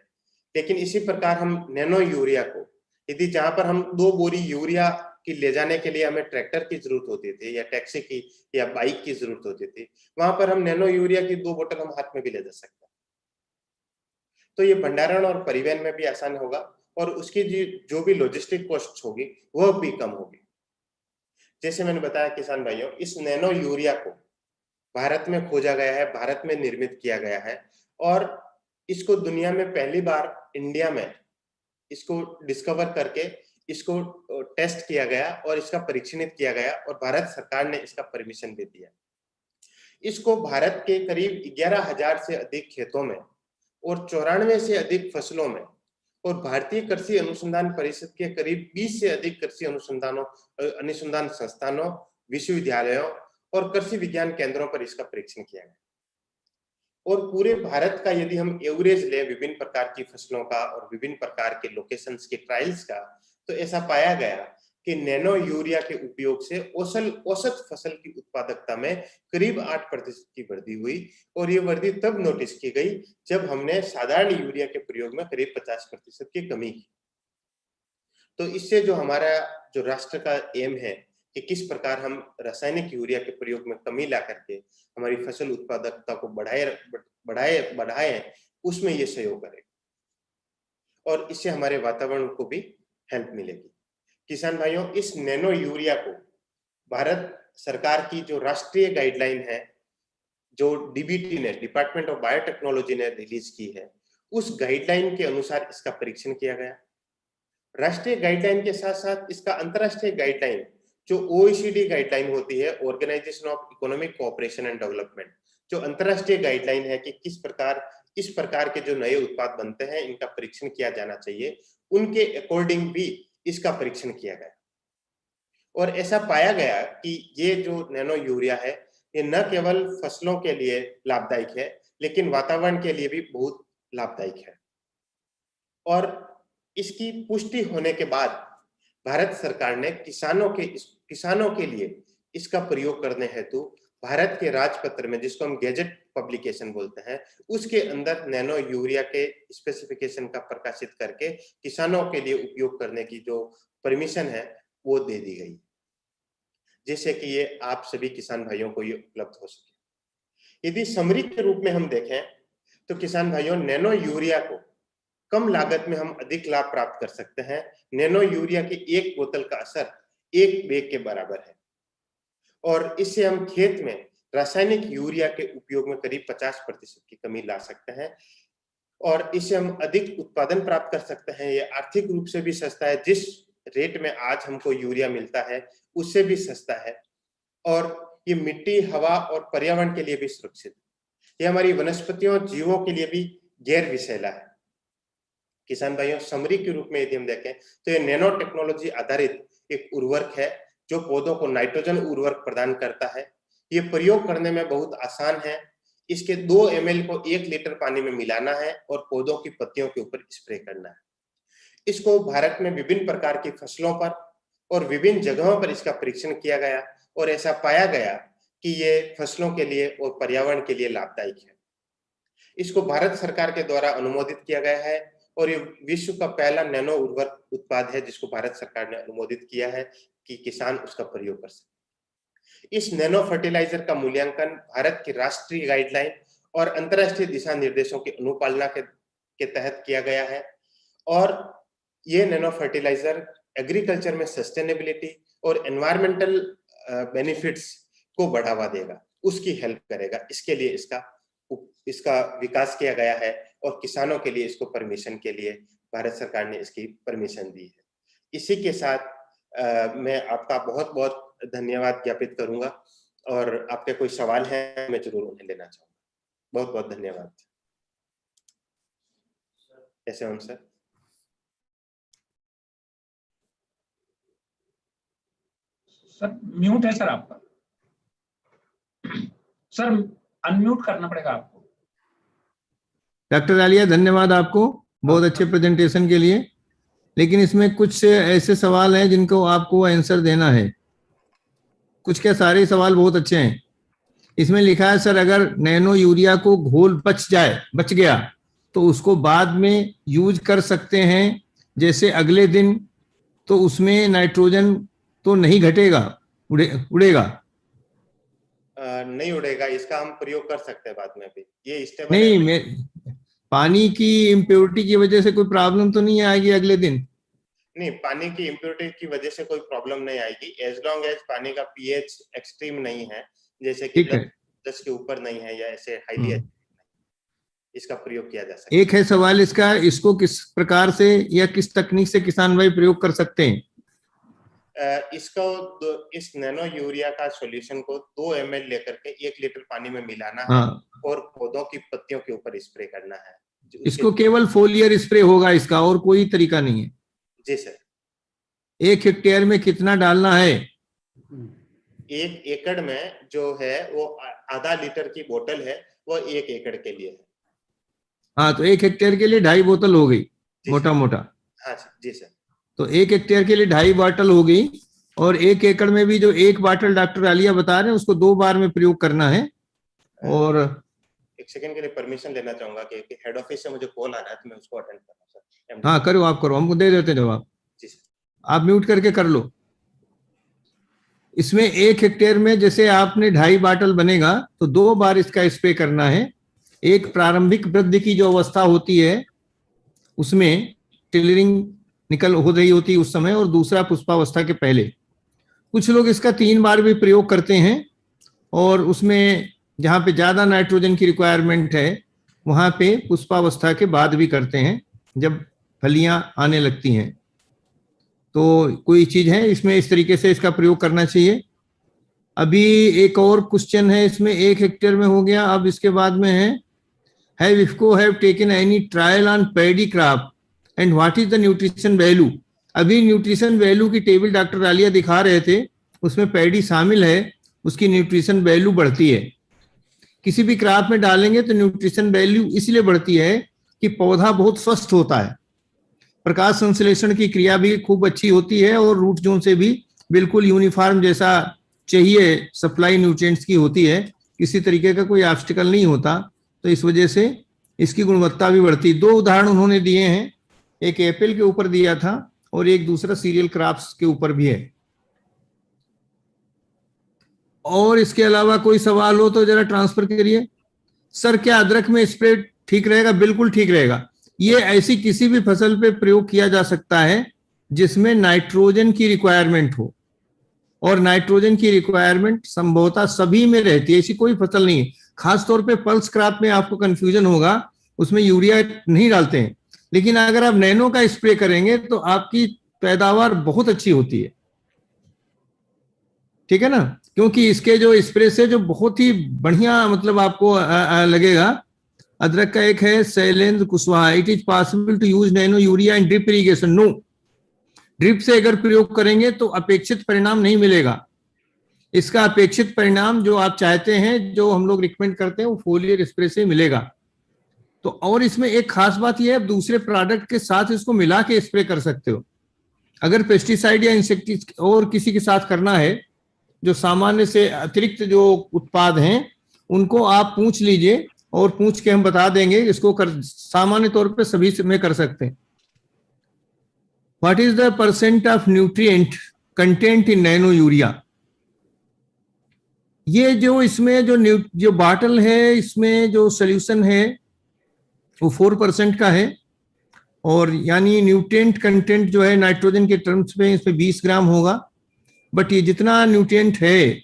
लेकिन इसी प्रकार हम नैनो यूरिया को, यदि जहां पर हम 2 बोरी यूरिया की ले जाने के लिए हमें ट्रैक्टर की जरूरत होती थी या टैक्सी की या बाइक की जरूरत होती थी, वहां पर हम नैनो यूरिया की 2 बोतल हम हाथ में भी ले जा सकते हैं। तो ये भंडारण और परिवहन में भी आसान होगा और उसकी जो भी लॉजिस्टिक कॉस्ट होगी वह भी कम होगी। जैसे मैंने बताया किसान भाइयों, इस नैनो यूरिया को भारत में खोजा गया है, भारत में निर्मित किया गया है और इसको दुनिया में पहली बार इंडिया में इसको डिस्कवर करके इसको टेस्ट किया गया और इसका परीक्षणित किया गया और भारत सरकार ने इसका परमिशन दे दिया। इसको भारत के करीब 11,000 से अधिक खेतों में और 94 से अधिक फसलों में और भारतीय कृषि अनुसंधान परिषद के करीब 20 से अधिक कृषि अनुसंधान संस्थानों, विश्वविद्यालयों और कृषि विज्ञान केंद्रों पर इसका परीक्षण किया गया। और पूरे भारत का यदि हम एवरेज ले विभिन्न प्रकार की फसलों का और विभिन्न प्रकार के लोकेशंस के ट्रायल्स का, तो ऐसा पाया गया कि नैनो यूरिया के उपयोग से औसत फसल की उत्पादकता में करीब 8% की वृद्धि हुई और ये वृद्धि तब नोटिस की गई जब हमने साधारण यूरिया के प्रयोग में करीब 50% की कमी की। तो इससे जो हमारा जो राष्ट्र का एम है कि किस प्रकार हम रासायनिक यूरिया के प्रयोग में कमी ला करके हमारी फसल उत्पादकता को बढ़ाए, उसमें ये सहयोग करेगा और इससे हमारे वातावरण को भी हेल्प मिलेगी। किसान भाइयों, इस नैनो यूरिया को भारत सरकार की जो राष्ट्रीय गाइडलाइन है, जो डीबीटी ने, डिपार्टमेंट ऑफ बायोटेक्नोलॉजी ने रिलीज की है, उस गाइडलाइन के अनुसार इसका परीक्षण किया गया। राष्ट्रीय गाइडलाइन के साथ साथ इसका अंतरराष्ट्रीय गाइडलाइन जो OECD गाइडलाइन होती है, organisation of economic cooperation and development, जो अंतरराष्ट्रीय गाइडलाइन है कि किस प्रकार इस प्रकार के जो नए उत्पाद बनते हैं इनका परीक्षण किया जाना चाहिए, उनके अकॉर्डिंग भी इसका परीक्षण किया गया और ऐसा पाया गया कि ये जो नैनो यूरिया है ये न केवल फसलों के लिए लाभदायक है लेकिन वातावरण के लिए भी बहुत लाभदायक है। और इसकी पुष्टि होने के बाद भारत सरकार ने किसानों के लिए इसका प्रयोग करने हेतु भारत के राजपत्र में, जिसको हम गैजेट पब्लिकेशन बोलते हैं, उसके अंदर नैनो यूरिया के स्पेसिफिकेशन का प्रकाशित करके किसानों के लिए उपयोग करने की जो परमिशन है वो दे दी गई, जिससे कि ये आप सभी किसान भाइयों को ये उपलब्ध हो सके। यदि समरी के रूप में हम देखें तो किसान भाइयों, नैनो यूरिया को कम लागत में हम अधिक लाभ प्राप्त कर सकते हैं। नैनो यूरिया की एक बोतल का असर 1 बैग के बराबर है और इससे हम खेत में रासायनिक यूरिया के उपयोग में करीब 50% की कमी ला सकते हैं और इससे हम अधिक उत्पादन प्राप्त कर सकते हैं। ये आर्थिक रूप से भी सस्ता है, जिस रेट में आज हमको यूरिया मिलता है उससे भी सस्ता है और ये मिट्टी, हवा और पर्यावरण के लिए भी सुरक्षित है। ये हमारी वनस्पतियों, जीवों के लिए भी गैर विषैला है। किसान भाइयों, समरी के रूप में यदि हम देखें तो ये नैनो टेक्नोलॉजी आधारित एक उर्वरक है जो पौधों को नाइट्रोजन उर्वरक प्रदान करता है। ये प्रयोग करने में बहुत आसान है। इसके 2 ml को 1 लीटर पानी में मिलाना है और पौधों की पत्तियों के ऊपर स्प्रे करना है। इसको भारत में विभिन्न प्रकार की फसलों पर और विभिन्न जगहों पर इसका परीक्षण किया गया और ऐसा पाया गया कि ये फसलों के लिए और पर्यावरण के लिए लाभदायक है। इसको भारत सरकार के द्वारा अनुमोदित किया गया है और ये विश्व का पहला नैनो उर्वरक उत्पाद है जिसको भारत सरकार ने अनुमोदित किया है कि किसान उसका प्रयोग कर सके। इस नैनो फर्टिलाइजर का मूल्यांकन भारत की राष्ट्रीय गाइडलाइन और अंतरराष्ट्रीय दिशा निर्देशों की अनुपालना के तहत किया गया है और ये नैनो फर्टिलाइजर एग्रीकल्चर में सस्टेनेबिलिटी और एनवायरमेंटल बेनिफिट्स को बढ़ावा देगा, उसकी हेल्प करेगा। इसके लिए इसका विकास किया गया है और किसानों के लिए इसको परमिशन के लिए भारत सरकार ने इसकी परमिशन दी है। इसी के साथ मैं आपका बहुत बहुत धन्यवाद ज्ञापित करूंगा और आपके कोई सवाल हैं मैं जरूर उन्हें लेना चाहूंगा। बहुत बहुत धन्यवाद। ऐसे हम सर। सर म्यूट है सर आपका। सर अनम्यूट करना पड़ेगा आपको। डॉक्टर आलिया, धन्यवाद आपको बहुत अच्छे प्रेजेंटेशन के लिए। लेकिन इसमें कुछ ऐसे सवाल हैं जिनको आपको आंसर देना है। कुछ क्या, सारे सवाल बहुत अच्छे हैं। इसमें लिखा है सर, अगर नैनो यूरिया को घोल बच गया तो उसको बाद में यूज कर सकते हैं, जैसे अगले दिन, तो उसमें नाइट्रोजन तो नहीं घटेगा, उड़ेगा? नहीं उड़ेगा, इसका हम प्रयोग कर सकते हैं बाद में भी। ये स्टेबल नहीं, पानी की इम्प्योरिटी की वजह से कोई प्रॉब्लम तो नहीं आएगी अगले दिन? नहीं, पानी की इम्प्योरिटी की वजह से कोई प्रॉब्लम नहीं आएगी, एज लॉन्ग एज पानी का पीएच एक्सट्रीम नहीं है, जैसे कि 10 के ऊपर नहीं है या ऐसे हाईली। इसका प्रयोग किया जा सकता है। एक है सवाल इसका, इसको किस प्रकार से या किस तकनीक से किसान भाई प्रयोग कर सकते हैं? इसको इस नैनो यूरिया का सॉल्यूशन को 2 ml लेकर के 1 लीटर पानी में मिलाना है और पौधों की पत्तियों के ऊपर स्प्रे करना है। इसको केवल फोलियर स्प्रे होगा इसका, और कोई तरीका नहीं है? जी सर। 1 हेक्टेयर में कितना डालना है? 1 एकड़ में जो है वो आधा लीटर की बोतल है, वो 1 एकड़ के लिए है। हाँ, तो 1 हेक्टेयर के लिए 2.5 बोतल हो गई मोटा मोटा। हाँ जी सर। तो 1 हेक्टेयर के लिए 2.5 बॉटल हो गई, और 1 एकड़ में भी जो 1 बॉटल डॉक्टर आलिया बता रहे हैं उसको 2 बार में प्रयोग करना है। और 1 सेकंड के लिए परमिशन लेना चाहूंगा कि हेड ऑफिस से मुझे कॉल आ रहा है, तो मैं उसको अटेंड कर रहा हूं सर। हाँ करो, आप करो, हमको दे देते जवाब। जी सर। आप म्यूट करके कर लो। इसमें 1 हेक्टेयर में जैसे आपने 2.5 बॉटल बनेगा तो 2 बार इसका स्प्रे करना है। एक प्रारंभिक वृद्धि की जो अवस्था होती है उसमें टिलरिंग निकल हो रही होती है उस समय, और दूसरा पुष्पावस्था के पहले। कुछ लोग इसका 3 बार भी प्रयोग करते हैं, और उसमें जहाँ पे ज्यादा नाइट्रोजन की रिक्वायरमेंट है वहां पे पुष्पावस्था के बाद भी करते हैं, जब फलियां आने लगती हैं। तो कोई चीज है इसमें, इस तरीके से इसका प्रयोग करना चाहिए। अभी एक और क्वेश्चन है इसमें, 1 हेक्टेयर में हो गया। अब इसके बाद में है, have IFFCO have taken any trial on paddy crop and what is the nutrition value? अभी न्यूट्रिशन वैल्यू की टेबल डॉक्टर आलिया दिखा रहे थे, उसमें पैडी शामिल है, उसकी न्यूट्रिशन वैल्यू बढ़ती है। किसी भी क्रॉप में डालेंगे तो न्यूट्रिशन वैल्यू इसलिए बढ़ती है कि पौधा बहुत स्वस्थ होता है, प्रकाश संश्लेषण की क्रिया भी खूब अच्छी होती है, और रूट जोन से भी बिल्कुल यूनिफॉर्म जैसा चाहिए सप्लाई न्यूट्रिएंट्स की होती है, किसी तरीके का कोई ऑब्स्टिकल नहीं होता। तो इस वजह से इसकी गुणवत्ता भी बढ़ती। 2 उदाहरण उन्होंने दिए हैं, एक एप्पल के ऊपर दिया था और एक दूसरा सीरियल क्रॉप्स के ऊपर भी है। और इसके अलावा कोई सवाल हो तो जरा ट्रांसफर करिए। सर क्या अदरक में स्प्रे ठीक रहेगा? बिल्कुल ठीक रहेगा। ये ऐसी किसी भी फसल पे प्रयोग किया जा सकता है जिसमें नाइट्रोजन की रिक्वायरमेंट हो, और नाइट्रोजन की रिक्वायरमेंट संभवतः सभी में रहती है, ऐसी कोई फसल नहीं है। खासतौर पे पल्स क्रॉप में आपको कंफ्यूजन होगा, उसमें यूरिया नहीं डालते हैं, लेकिन अगर आप नैनो का स्प्रे करेंगे तो आपकी पैदावार बहुत अच्छी होती है। ठीक है ना? क्योंकि इसके जो स्प्रे से जो बहुत ही बढ़िया मतलब आपको लगेगा। अदरक का एक है Shailendra Kushwaha, it is possible to use nano urea in drip irrigation? No, drip से अगर प्रयोग करेंगे तो अपेक्षित परिणाम नहीं मिलेगा। इसका अपेक्षित परिणाम जो आप चाहते हैं, जो हम लोग रिकमेंड करते हैं, वो फोलियर स्प्रे से मिलेगा। तो और इसमें एक खास बात यह है, दूसरे प्रोडक्ट के साथ इसको मिला के स्प्रे कर सकते हो। अगर पेस्टिसाइड या इंसेक्टिसाइड और किसी के साथ करना है, जो सामान्य से अतिरिक्त जो उत्पाद हैं उनको आप पूछ लीजिए, और पूछ के हम बता देंगे। इसको सामान्य तौर पे सभी में कर सकते हैं। What is the percent of nutrient content in nano urea? ये जो इसमें जो बॉटल है, इसमें जो सोल्यूशन है वो 4% का है, और यानी न्यूट्रिएंट कंटेंट जो है नाइट्रोजन के टर्म्स में इसमें 20 ग्राम होगा। बट ये जितना न्यूट्रिएंट है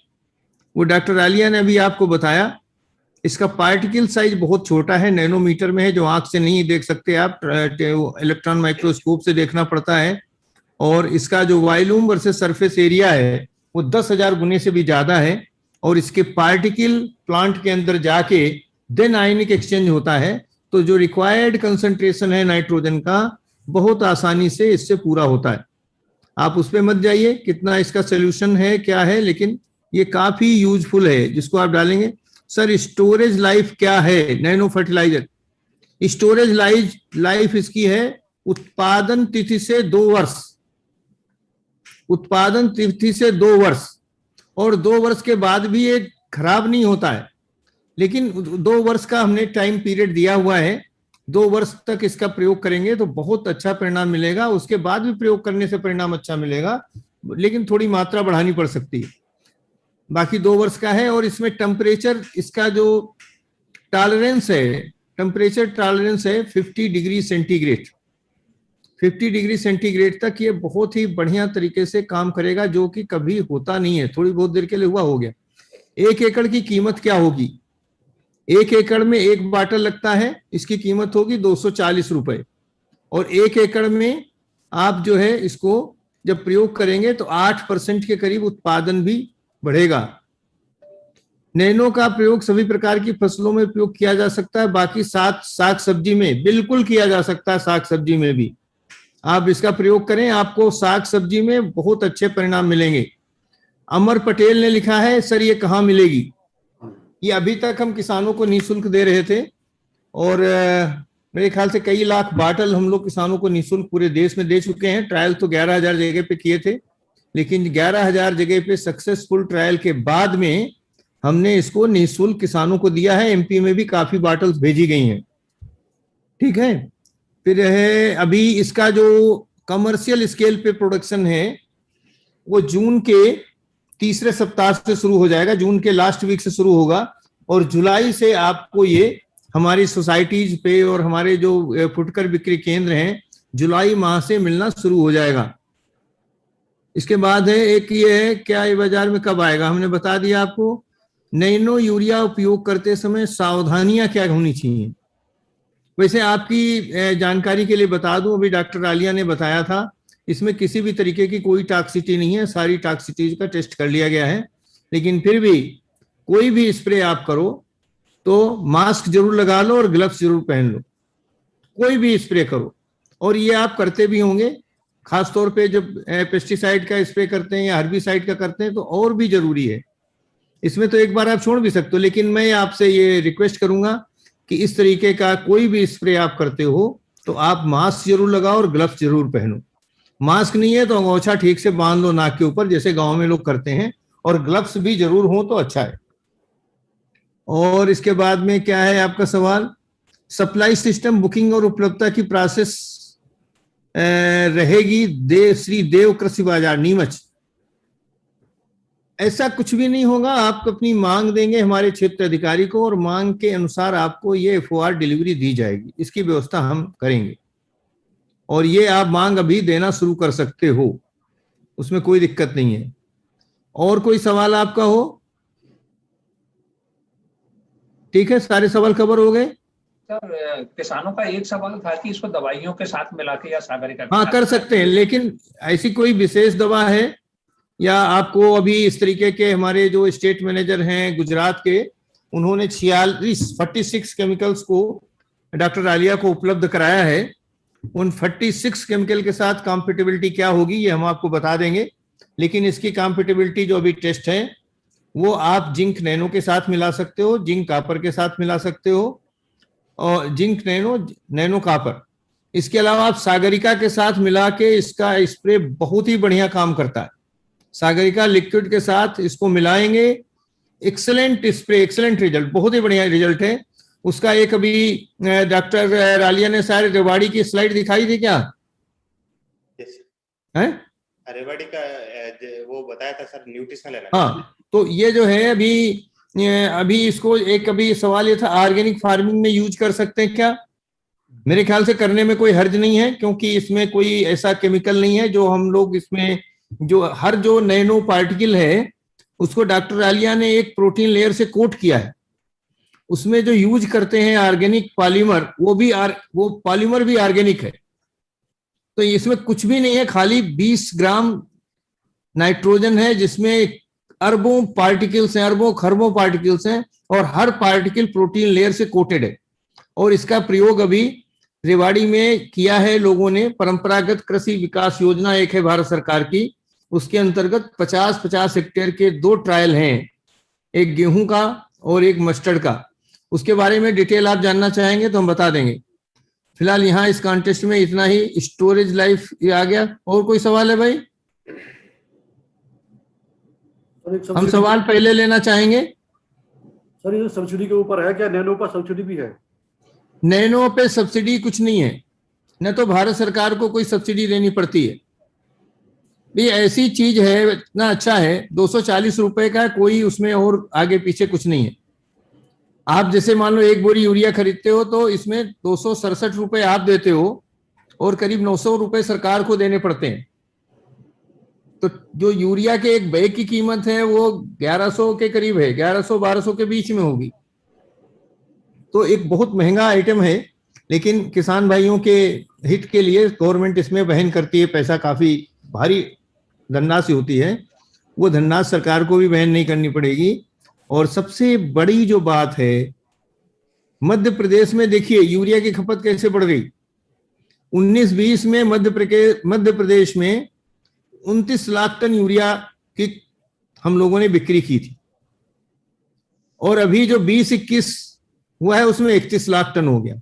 वो डॉक्टर आलिया ने अभी आपको बताया। इसका पार्टिकल साइज बहुत छोटा है, नैनोमीटर में है, जो आंख से नहीं देख सकते आप, इलेक्ट्रॉन माइक्रोस्कोप से देखना पड़ता है। और इसका जो वॉल्यूम वर्सेस सरफेस एरिया है वो 10,000 गुने से भी ज्यादा है, और इसके पार्टिकल प्लांट के अंदर जाके देन आयनिक एक्सचेंज होता है। तो जो रिक्वायर्ड कंसंट्रेशन है नाइट्रोजन का, बहुत आसानी से इससे पूरा होता है। आप उस पर मत जाइए कितना इसका सोल्यूशन है क्या है, लेकिन ये काफी यूजफुल है जिसको आप डालेंगे। सर स्टोरेज लाइफ क्या है नैनो फर्टिलाइजर? स्टोरेज लाइफ इसकी है उत्पादन तिथि से 2 वर्ष, उत्पादन तिथि से 2 वर्ष, और 2 वर्ष के बाद भी ये खराब नहीं होता है। लेकिन 2 वर्ष का हमने टाइम पीरियड दिया हुआ है, 2 वर्ष तक इसका प्रयोग करेंगे तो बहुत अच्छा परिणाम मिलेगा। उसके बाद भी प्रयोग करने से परिणाम अच्छा मिलेगा, लेकिन थोड़ी मात्रा बढ़ानी पड़ सकती है। बाकी 2 वर्ष का है। और इसमें टेम्परेचर, इसका जो टॉलरेंस है, टेम्परेचर टॉलरेंस है 50 डिग्री सेंटीग्रेड। 50 डिग्री सेंटीग्रेड तक ये बहुत ही बढ़िया तरीके से काम करेगा, जो कि कभी होता नहीं है। थोड़ी बहुत देर के लिए हुआ हो गया। 1 एकड़ की कीमत क्या होगी? 1 एकड़ में 1 बाटल लगता है, इसकी कीमत होगी 240 रुपए। और 1 एकड़ में आप जो है इसको जब प्रयोग करेंगे तो 8% के करीब उत्पादन भी बढ़ेगा। नैनो का प्रयोग सभी प्रकार की फसलों में प्रयोग किया जा सकता है, बाकी साग सब्जी में बिल्कुल किया जा सकता है। साग सब्जी में भी आप इसका प्रयोग करें, आपको साग सब्जी में बहुत अच्छे परिणाम मिलेंगे। अमर पटेल ने लिखा है, सर ये कहाँ मिलेगी? ये अभी तक हम किसानों को निःशुल्क दे रहे थे और मेरे ख्याल से कई लाख बाटल हम लोग किसानों को निःशुल्क पूरे देश में दे चुके हैं। ट्रायल तो 11,000 जगह पे किए थे, लेकिन 11,000 जगह पे सक्सेसफुल ट्रायल के बाद में हमने इसको निःशुल्क किसानों को दिया है। एमपी में भी काफी बाटल्स भेजी गई हैं। ठीक है, फिर है अभी इसका जो कमर्शियल स्केल पे प्रोडक्शन है वो जून के तीसरे सप्ताह से शुरू हो जाएगा, जून के लास्ट वीक से शुरू होगा और जुलाई से आपको ये हमारी सोसाइटीज पे और हमारे जो फुटकर बिक्री केंद्र हैं जुलाई माह से मिलना शुरू हो जाएगा। इसके बाद है एक ये है, क्या ये बाजार में कब आएगा? हमने बता दिया आपको। नैनो यूरिया उपयोग करते समय सावधानियां क्या होनी चाहिए? वैसे आपकी जानकारी के लिए बता दूं, अभी डॉक्टर आलिया ने बताया था, इसमें किसी भी तरीके की कोई टॉक्सिसिटी नहीं है, सारी टॉक्सिसिटीज का टेस्ट कर लिया गया है। लेकिन फिर भी कोई भी स्प्रे आप करो तो मास्क जरूर लगा लो और ग्लव्स जरूर पहन लो, कोई भी स्प्रे करो। और ये आप करते भी होंगे, खासतौर पे जब पेस्टिसाइड का स्प्रे करते हैं या हर्बिसाइड का करते हैं तो और भी जरूरी है। इसमें तो एक बार आप छोड़ भी सकते हो, लेकिन मैं आपसे ये रिक्वेस्ट करूंगा कि इस तरीके का कोई भी स्प्रे आप करते हो तो आप मास्क जरूर लगाओ और ग्लव्स जरूर पहनो। मास्क नहीं है तो अंगोछा ठीक से बांध लो नाक के ऊपर, जैसे गांव में लोग करते हैं, और ग्लव्स भी जरूर हो तो अच्छा है। और इसके बाद में क्या है आपका सवाल? सप्लाई सिस्टम बुकिंग और उपलब्धता की प्रोसेस रहेगी श्री देव कृषि बाजार नीमच? ऐसा कुछ भी नहीं होगा। आप अपनी मांग देंगे हमारे क्षेत्र अधिकारी को और मांग के अनुसार आपको ये FOR डिलीवरी दी जाएगी, इसकी व्यवस्था हम करेंगे। और ये आप मांग अभी देना शुरू कर सकते हो, उसमें कोई दिक्कत नहीं है। और कोई सवाल आपका हो? ठीक है, सारे सवाल कवर हो गए? सर किसानों का एक सवाल था कि इसको दवाइयों के साथ मिला के या सागरिका हाँ कर सकते हैं, लेकिन ऐसी कोई विशेष दवा है या आपको अभी इस तरीके के? हमारे जो स्टेट मैनेजर हैं गुजरात के, उन्होंने 46 केमिकल्स को डॉक्टर आलिया को उपलब्ध कराया है। उन 46 केमिकल के साथ कॉम्पेटिबिलिटी क्या होगी ये हम आपको बता देंगे, लेकिन इसकी कॉम्पेटिबिलिटी जो अभी टेस्ट है वो आप जिंक नैनो के साथ मिला सकते हो, जिंक कापर के साथ मिला सकते हो, और जिंक नैनो कापर। इसके अलावा आप सागरिका के साथ मिला के इसका स्प्रे बहुत ही बढ़िया काम करता है। सागरिका लिक्विड के साथ इसको मिलाएंगे, एक्सेलेंट स्प्रे, एक्सेलेंट रिजल्ट, बहुत ही बढ़िया रिजल्ट है उसका। एक अभी डॉक्टर आलिया ने शायद रेवाड़ी की स्लाइड दिखाई थी क्या? है रेवाड़ी का वो बताया था सर, न्यूट्रिशनल है। हाँ, तो ये जो है अभी इसको एक अभी सवाल ये था, ऑर्गेनिक फार्मिंग में यूज कर सकते हैं क्या? मेरे ख्याल से करने में कोई हर्ज नहीं है, क्योंकि इसमें कोई ऐसा केमिकल नहीं है जो हम लोग इसमें जो नैनो पार्टिकल है उसको डॉक्टर आलिया ने एक प्रोटीन लेयर से कोट किया है। उसमें जो यूज करते हैं ऑर्गेनिक पॉलीमर, वो पॉलीमर भी ऑर्गेनिक है। तो इसमें कुछ भी नहीं है, खाली 20 ग्राम नाइट्रोजन है जिसमें अरबों पार्टिकल्स हैं, अरबों खरबों पार्टिकल्स हैं, और हर पार्टिकल प्रोटीन लेयर से कोटेड है। और इसका प्रयोग अभी रेवाड़ी में किया है लोगों ने। परंपरागत कृषि विकास योजना एक है भारत सरकार की, उसके अंतर्गत 50-50 हेक्टेयर के 2 ट्रायल हैं, एक गेहूं का और एक मस्टर्ड का। उसके बारे में डिटेल आप जानना चाहेंगे तो हम बता देंगे। फिलहाल यहाँ इस कॉन्टेस्ट में इतना ही। स्टोरेज लाइफ ये आ गया। और कोई सवाल है भाई? हम सवाल पहले लेना चाहेंगे। सर ये सब्सिडी के ऊपर है क्या? नैनो पर सब्सिडी भी है? नैनो पे सब्सिडी कुछ नहीं है, न तो भारत सरकार को कोई सब्सिडी देनी पड़ती है। ये ऐसी चीज है, इतना अच्छा है, 240 रुपए का, कोई उसमें और आगे पीछे कुछ नहीं है। आप जैसे मान लो 1 बोरी यूरिया खरीदते हो तो इसमें 267 रुपए आप देते हो और करीब 900 रुपए सरकार को देने पड़ते हैं। तो जो यूरिया के एक बैग की कीमत है वो 1100 के करीब है, 1100-1200 के बीच में होगी। तो एक बहुत महंगा आइटम है, लेकिन किसान भाइयों के हित के लिए गवर्नमेंट इसमें वहन करती है, पैसा काफी भारी धनराशि होती है, वो धनराशि सरकार को भी वहन नहीं करनी पड़ेगी। और सबसे बड़ी जो बात है, मध्य प्रदेश में देखिए यूरिया की खपत कैसे बढ़ गई। 19-20 में मध्य प्रदेश में 29 लाख टन यूरिया की हम लोगों ने बिक्री की थी, और अभी जो 20-21 हुआ है उसमें 31 लाख टन हो गया,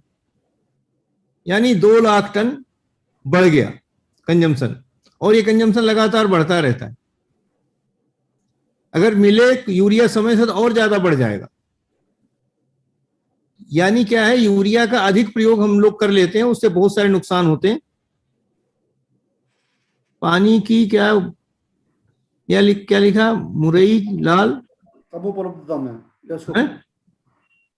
यानी 2 लाख टन बढ़ गया कंजम्पशन, और ये कंजम्पशन लगातार बढ़ता रहता है। अगर मिले यूरिया समय से तो और ज्यादा बढ़ जाएगा। यानी क्या है, यूरिया का अधिक प्रयोग हम लोग कर लेते हैं, उससे बहुत सारे नुकसान होते हैं। पानी की क्या लिखा मुरई लाल, कम उपलब्धता में है?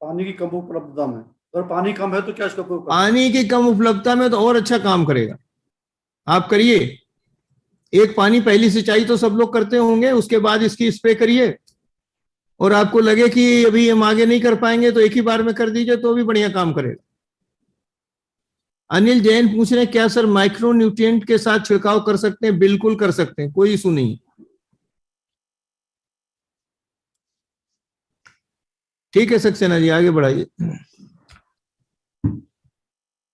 पानी की कम उपलब्धता में, अगर पानी कम है तो क्या इसका उपयोग? पानी की कम उपलब्धता में तो और अच्छा काम करेगा, आप करिए। एक पानी पहली सिंचाई तो सब लोग करते होंगे, उसके बाद इसकी स्प्रे करिए, और आपको लगे कि अभी हम आगे नहीं कर पाएंगे तो एक ही बार में कर दीजिए, तो भी बढ़िया काम करेगा। अनिल जैन पूछ रहे हैं क्या सर माइक्रो न्यूट्रिएंट के साथ छिड़काव कर सकते हैं? बिल्कुल कर सकते हैं, कोई इशू नहीं। ठीक है सक्सेना जी, आगे बढ़ाइए।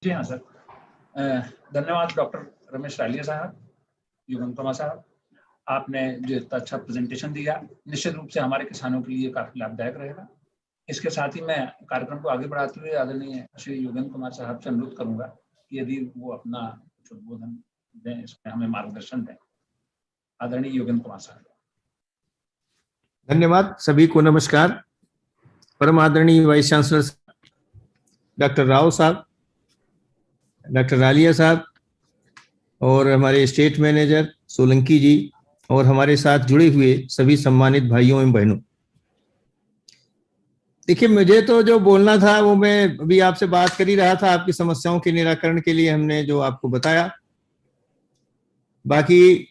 जी हाँ सर, धन्यवाद डॉक्टर रमेश रालिया साहब, युगंतमा साहब, आपने जो इतना अच्छा प्रेजेंटेशन दिया, निश्चित रूप से हमारे किसानों के लिए काफी लाभदायक रहेगा। इसके साथ ही मैं कार्यक्रम को आगे बढ़ाते हुए आदरणीय श्री योगेंद्र कुमार साहब से अनुरोध करूंगा कि यदि वो अपना उद्बोधन दें, इसमें हमें मार्गदर्शन दें। आदरणीय योगेंद्र कुमार साहब। धन्यवाद, सभी को नमस्कार। परम आदरणीय वाइस चांसलर डॉक्टर राव साहब, डॉक्टर रालिया साहब, और हमारे स्टेट मैनेजर सोलंकी जी, और हमारे साथ जुड़े हुए सभी सम्मानित भाइयों एवं बहनों। देखिए, मुझे तो जो बोलना था वो मैं अभी आपसे बात कर ही रहा था, आपकी समस्याओं के निराकरण के लिए हमने जो आपको बताया। बाकी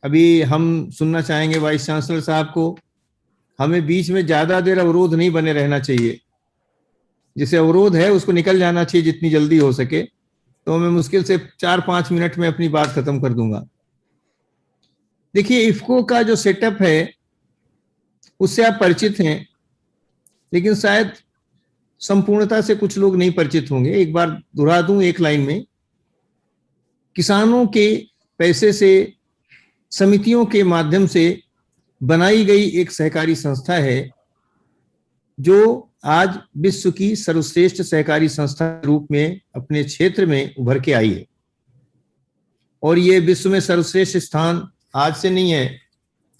अभी हम सुनना चाहेंगे वाइस चांसलर साहब को। हमें बीच में ज्यादा देर अवरोध नहीं बने रहना चाहिए, जिसे अवरोध है उसको निकल जाना चाहिए जितनी जल्दी हो सके। तो मैं मुश्किल से 4-5 मिनट में अपनी बात खत्म कर दूंगा। देखिए, इफ्को का जो सेटअप है उससे आप परिचित हैं, लेकिन शायद संपूर्णता से कुछ लोग नहीं परिचित होंगे। एक बार दोहरा दूं एक लाइन में, किसानों के पैसे से समितियों के माध्यम से बनाई गई एक सहकारी संस्था है, जो आज विश्व की सर्वश्रेष्ठ सहकारी संस्था के रूप में अपने क्षेत्र में उभर के आई है। और ये विश्व में सर्वश्रेष्ठ स्थान आज से नहीं है,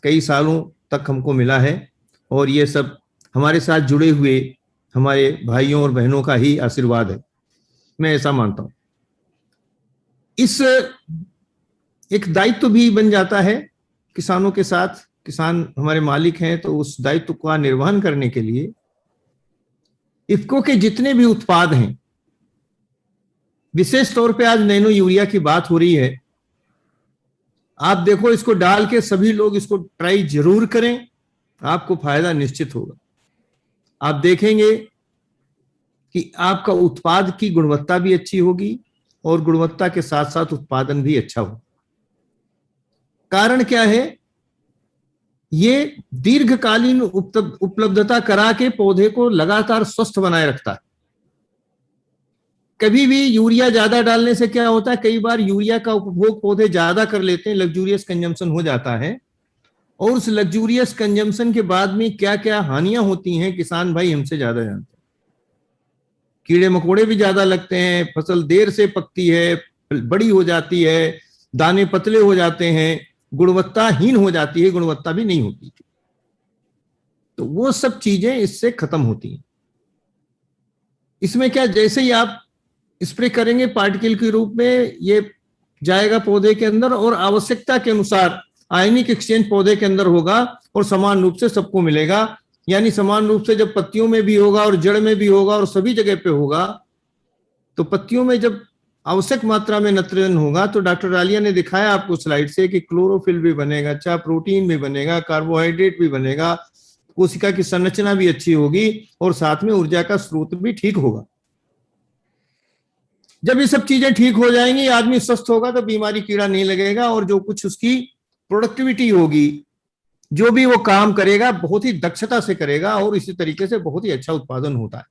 कई सालों तक हमको मिला है, और ये सब हमारे साथ जुड़े हुए हमारे भाइयों और बहनों का ही आशीर्वाद है, मैं ऐसा मानता हूं। इस एक दायित्व भी बन जाता है किसानों के साथ, किसान हमारे मालिक हैं, तो उस दायित्व का निर्वहन करने के लिए इफ्को के जितने भी उत्पाद हैं, विशेष तौर पे आज नैनो यूरिया की बात हो रही है। आप देखो, इसको डाल के सभी लोग इसको ट्राई जरूर करें, आपको फायदा निश्चित होगा। आप देखेंगे कि आपका उत्पाद की गुणवत्ता भी अच्छी होगी, और गुणवत्ता के साथ साथ उत्पादन भी अच्छा होगा। कारण क्या है, ये दीर्घकालीन उपलब्धता करा के पौधे को लगातार स्वस्थ बनाए रखता है। कभी भी यूरिया ज्यादा डालने से क्या होता है, कई बार यूरिया का उपभोग पौधे ज्यादा कर लेते हैं, लग्जूरियस कंजम्पशन हो जाता है, और उस लग्जूरियस कंजम्पशन के बाद में क्या क्या हानियां होती हैं किसान भाई हमसे ज्यादा जानते हैं। कीड़े मकोड़े भी ज्यादा लगते हैं, फसल देर से पकती है, बड़ी हो जाती है, दाने पतले हो जाते हैं, गुणवत्ताहीन हो जाती है, गुणवत्ता भी नहीं होती। तो वो सब चीजें इससे खत्म होती हैं। इसमें क्या, जैसे ही आप स्प्रे करेंगे पार्टिकल के रूप में, ये जाएगा पौधे के अंदर, और आवश्यकता के अनुसार आयनिक एक्सचेंज पौधे के अंदर होगा, और समान रूप से सबको मिलेगा। यानी समान रूप से जब पत्तियों में भी होगा और जड़ में भी होगा और सभी जगह पे होगा, तो पत्तियों में जब आवश्यक मात्रा में नाइट्रोजन होगा, तो डॉक्टर रालिया ने दिखाया आपको स्लाइड से कि क्लोरोफिल भी बनेगा, अच्छा प्रोटीन भी बनेगा, कार्बोहाइड्रेट भी बनेगा, कोशिका की संरचना भी अच्छी होगी और साथ में ऊर्जा का स्रोत भी ठीक होगा। जब ये सब चीजें ठीक हो जाएंगी, आदमी स्वस्थ होगा, तो बीमारी कीड़ा नहीं लगेगा और जो कुछ उसकी प्रोडक्टिविटी होगी, जो भी वो काम करेगा बहुत ही दक्षता से करेगा और इसी तरीके से बहुत ही अच्छा उत्पादन होता है।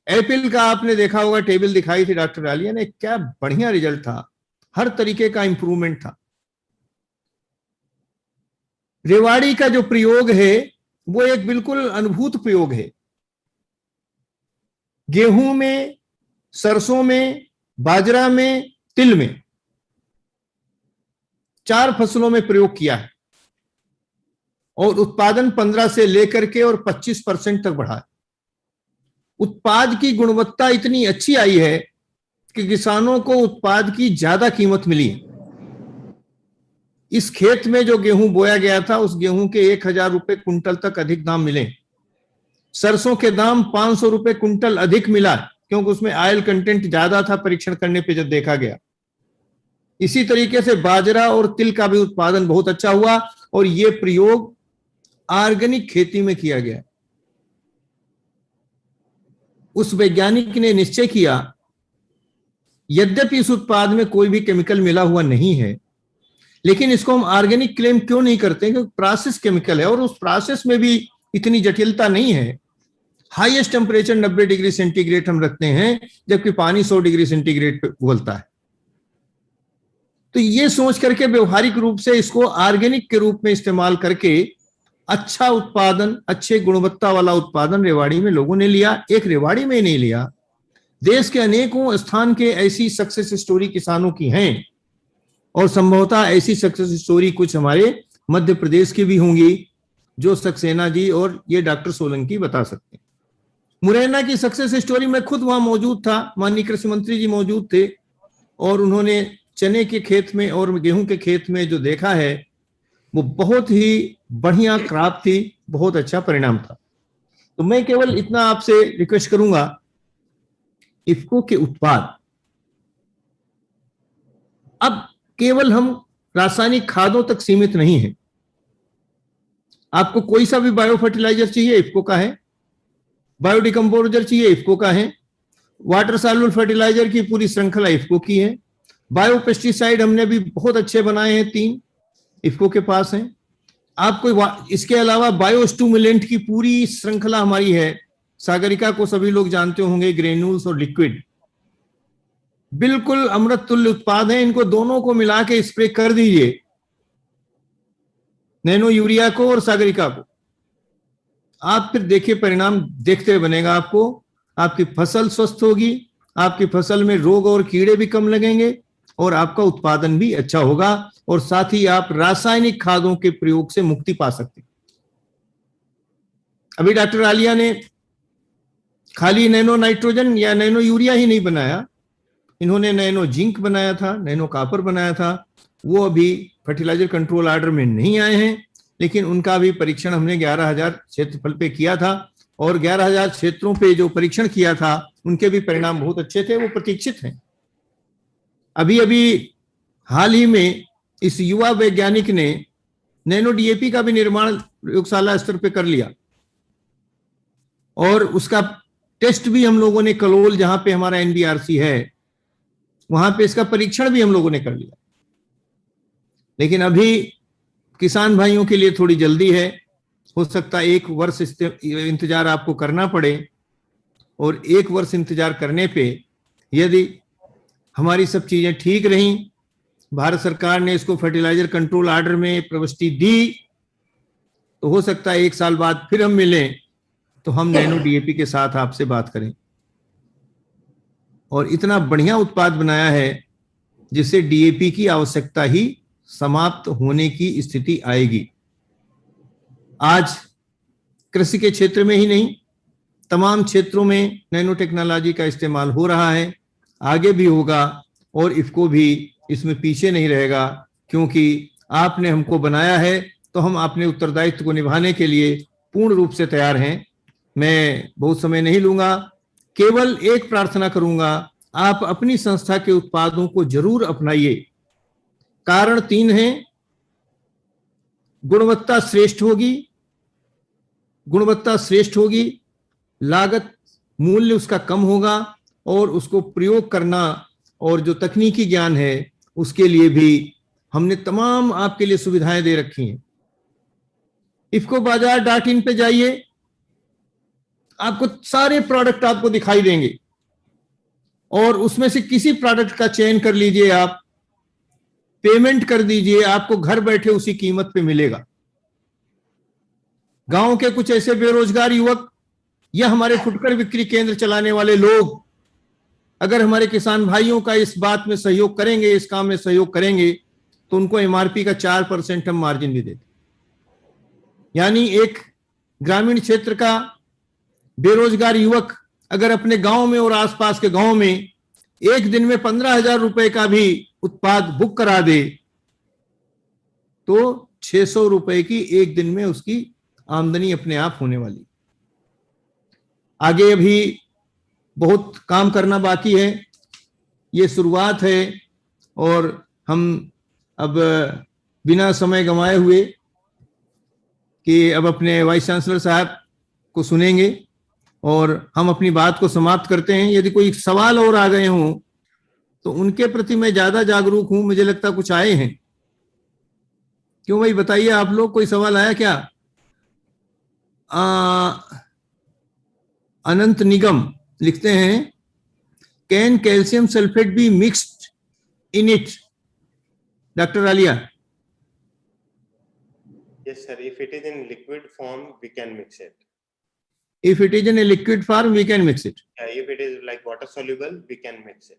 एप्पल का आपने देखा होगा, टेबल दिखाई थी डॉक्टर आलिया ने, क्या बढ़िया रिजल्ट था, हर तरीके का इंप्रूवमेंट था। रेवाड़ी का जो प्रयोग है वो एक बिल्कुल अद्भुत प्रयोग है। गेहूं में, सरसों में, बाजरा में, तिल में, 4 फसलों में प्रयोग किया है और उत्पादन 15 से लेकर के और 25% तक बढ़ा है। उत्पाद की गुणवत्ता इतनी अच्छी आई है कि किसानों को उत्पाद की ज्यादा कीमत मिली है। इस खेत में जो गेहूं बोया गया था, उस गेहूं के 1000 रुपए कुंटल तक अधिक दाम मिले। सरसों के दाम 500 रुपए कुंटल अधिक मिला, क्योंकि उसमें ऑयल कंटेंट ज्यादा था परीक्षण करने पे जब देखा गया। इसी तरीके से बाजरा और तिल का भी उत्पादन बहुत अच्छा हुआ और ये प्रयोग ऑर्गेनिक खेती में किया गया। उस वैज्ञानिक ने निश्चय किया, यद्यपि इस उत्पाद में कोई भी केमिकल मिला हुआ नहीं है, लेकिन इसको हम ऑर्गेनिक क्लेम क्यों नहीं करते, क्योंकि प्रोसेस केमिकल है और उस प्रोसेस में भी इतनी जटिलता नहीं है। हाईएस्ट टेम्परेचर 90 डिग्री सेंटीग्रेड हम रखते हैं, जबकि पानी 100 डिग्री सेंटीग्रेड पे उबलता है। तो ये सोच करके व्यवहारिक रूप से इसको ऑर्गेनिक के रूप में इस्तेमाल करके अच्छा उत्पादन, अच्छे गुणवत्ता वाला उत्पादन रेवाड़ी में लोगों ने लिया। एक रेवाड़ी में नहीं लिया, देश के अनेकों स्थान के ऐसी सक्सेस स्टोरी किसानों की हैं और संभवतः ऐसी सक्सेस स्टोरी कुछ हमारे मध्य प्रदेश की भी होंगी, जो सक्सेना जी और ये डॉक्टर सोलंकी बता सकते हैं। मुरैना की सक्सेस स्टोरी में खुद वहां मौजूद था, माननीय कृषि मंत्री जी मौजूद थे और उन्होंने चने के खेत में और गेहूं के खेत में जो देखा है वो बहुत ही बढ़िया क्रॉप थी, बहुत अच्छा परिणाम था। तो मैं केवल इतना आपसे रिक्वेस्ट करूंगा, इफ्को के उत्पाद अब केवल हम रासायनिक खादों तक सीमित नहीं है। आपको कोई सा भी बायो फर्टिलाइजर चाहिए, इफ्को का है। बायोडिकम्पोजर चाहिए, इफ्को का है। वाटर सॉल्युबल फर्टिलाइजर की पूरी श्रृंखला इफ्को की है। बायो पेस्टिसाइड हमने भी बहुत अच्छे बनाए हैं, 3 इफ्को के पास हैं। आपको इसके अलावा बायो स्टूमुलेंट की पूरी श्रृंखला हमारी है। सागरिका को सभी लोग जानते होंगे, ग्रेन्यूल्स और लिक्विड, बिल्कुल अमृत तुल्य उत्पाद हैं। इनको दोनों को मिला के स्प्रे कर दीजिए, नैनो यूरिया को और सागरिका को, आप फिर देखिए परिणाम देखते बनेगा आपको। आपकी फसल स्वस्थ होगी, आपकी फसल में रोग और कीड़े भी कम लगेंगे और आपका उत्पादन भी अच्छा होगा और साथ ही आप रासायनिक खादों के प्रयोग से मुक्ति पा सकते हैं। अभी डॉक्टर आलिया ने खाली नैनो नाइट्रोजन या नैनो यूरिया ही नहीं बनाया, इन्होंने नैनो जिंक बनाया था, नैनो कॉपर बनाया था। वो अभी फर्टिलाइजर कंट्रोल ऑर्डर में नहीं आए हैं, लेकिन उनका भी परीक्षण हमने 11,000 क्षेत्रफल पे किया था और 11,000 क्षेत्रों पे जो परीक्षण किया था उनके भी परिणाम बहुत अच्छे थे, वो प्रतीक्षित हैं। अभी अभी हाल ही में इस युवा वैज्ञानिक ने नैनो डीएपी का भी निर्माण प्रयोगशाला स्तर पे कर लिया और उसका टेस्ट भी हम लोगों ने कलोल, जहां पे हमारा एनबीआरसी है, वहां पे इसका परीक्षण भी हम लोगों ने कर लिया। लेकिन अभी किसान भाइयों के लिए थोड़ी जल्दी है, हो सकता है 1 वर्ष इंतजार आपको करना पड़े और 1 वर्ष इंतजार करने पे यदि हमारी सब चीजें ठीक रहीं, भारत सरकार ने इसको फर्टिलाइजर कंट्रोल ऑर्डर में प्रविष्टि दी, तो हो सकता है 1 साल बाद फिर हम मिलें तो हम नैनो डीएपी के साथ आपसे बात करें। और इतना बढ़िया उत्पाद बनाया है जिससे डीएपी की आवश्यकता ही समाप्त होने की स्थिति आएगी। आज कृषि के क्षेत्र में ही नहीं, तमाम क्षेत्रों में नैनो टेक्नोलॉजी का इस्तेमाल हो रहा है, आगे भी होगा और इफ्को भी इसमें पीछे नहीं रहेगा, क्योंकि आपने हमको बनाया है तो हम अपने उत्तरदायित्व को निभाने के लिए पूर्ण रूप से तैयार हैं। मैं बहुत समय नहीं लूंगा, केवल एक प्रार्थना करूंगा, आप अपनी संस्था के उत्पादों को जरूर अपनाइए। कारण 3 हैं, गुणवत्ता श्रेष्ठ होगी, गुणवत्ता श्रेष्ठ होगी, लागत मूल्य उसका कम होगा और उसको प्रयोग करना और जो तकनीकी ज्ञान है उसके लिए भी हमने तमाम आपके लिए सुविधाएं दे रखी हैं। इफ्को बाजार.in पे जाइए, आपको सारे प्रोडक्ट आपको दिखाई देंगे और उसमें से किसी प्रोडक्ट का चयन कर लीजिए, आप पेमेंट कर दीजिए, आपको घर बैठे उसी कीमत पे मिलेगा। गांव के कुछ ऐसे बेरोजगार युवक या हमारे फुटकर बिक्री केंद्र चलाने वाले लोग अगर हमारे किसान भाइयों का इस बात में सहयोग करेंगे, इस काम में सहयोग करेंगे, तो उनको एमआरपी का 4% हम मार्जिन भी देते। यानी एक ग्रामीण क्षेत्र का बेरोजगार युवक अगर अपने गांव में और आसपास के गांव में एक दिन में 15,000 रुपए का भी उत्पाद बुक करा दे तो 600 रुपए की एक दिन में उसकी आमदनी अपने आप होने वाली। आगे अभी बहुत काम करना बाकी है, ये शुरुआत है और हम अब बिना समय गंवाए हुए कि अब अपने वाइस चांसलर साहब को सुनेंगे और हम अपनी बात को समाप्त करते हैं। यदि कोई सवाल और आ गए हों तो उनके प्रति मैं ज्यादा जागरूक हूं, मुझे लगता कुछ आए हैं। क्यों भाई, बताइए आप लोग, कोई सवाल आया क्या? अनंत निगम लिखते हैं, can calcium sulphate be mixed in it? Doctor Alia. Yes, sir. If it is in liquid form, we can mix it. If it is in a liquid form, we can mix it. If it is like water soluble, we can mix it.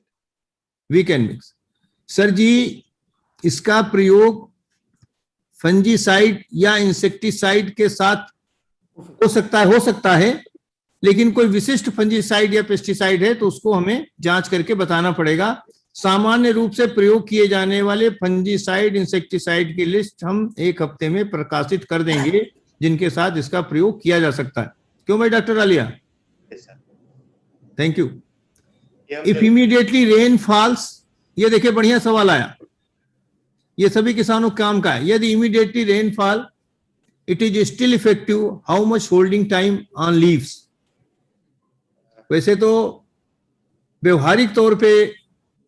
We can mix. Sir ji, इसका प्रयोग fungicide या insecticide के साथ हो सकता है, लेकिन कोई विशिष्ट फंजीसाइड या पेस्टिसाइड है तो उसको हमें जांच करके बताना पड़ेगा। सामान्य रूप से प्रयोग किए जाने वाले फंजीसाइड, इंसेक्टिसाइड की लिस्ट हम एक हफ्ते में प्रकाशित कर देंगे जिनके साथ इसका प्रयोग किया जा सकता है। क्यों भाई doctor Alia? Thank you. If immediately rain false, ये देखिए बढ़िया सवाल आया, ये सभी किसानों के काम का है। यदि immediately rain fall, it is still effective, how much holding time on leaves? वैसे तो व्यवहारिक तौर पे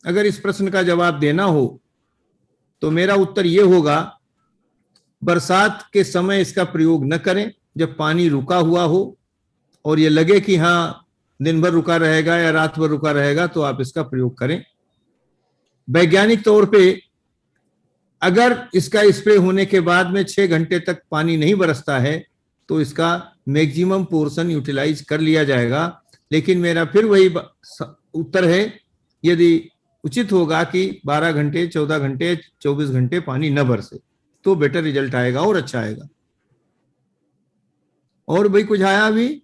अगर इस प्रश्न का जवाब देना हो तो मेरा उत्तर यह होगा, बरसात के समय इसका प्रयोग न करें। जब पानी रुका हुआ हो और ये लगे कि हाँ दिन भर रुका रहेगा या रात भर रुका रहेगा तो आप इसका प्रयोग करें। वैज्ञानिक तौर पे अगर इसका स्प्रे होने के बाद में 6 घंटे तक पानी नहीं बरसता है तो इसका मैक्सिमम पोर्शन यूटिलाइज कर लिया जाएगा। लेकिन मेरा फिर वही उत्तर है, यदि उचित होगा कि 12 घंटे, 14 घंटे, 24 घंटे पानी न बरसे तो बेटर रिजल्ट आएगा और अच्छा आएगा। और भाई कुछ आया अभी?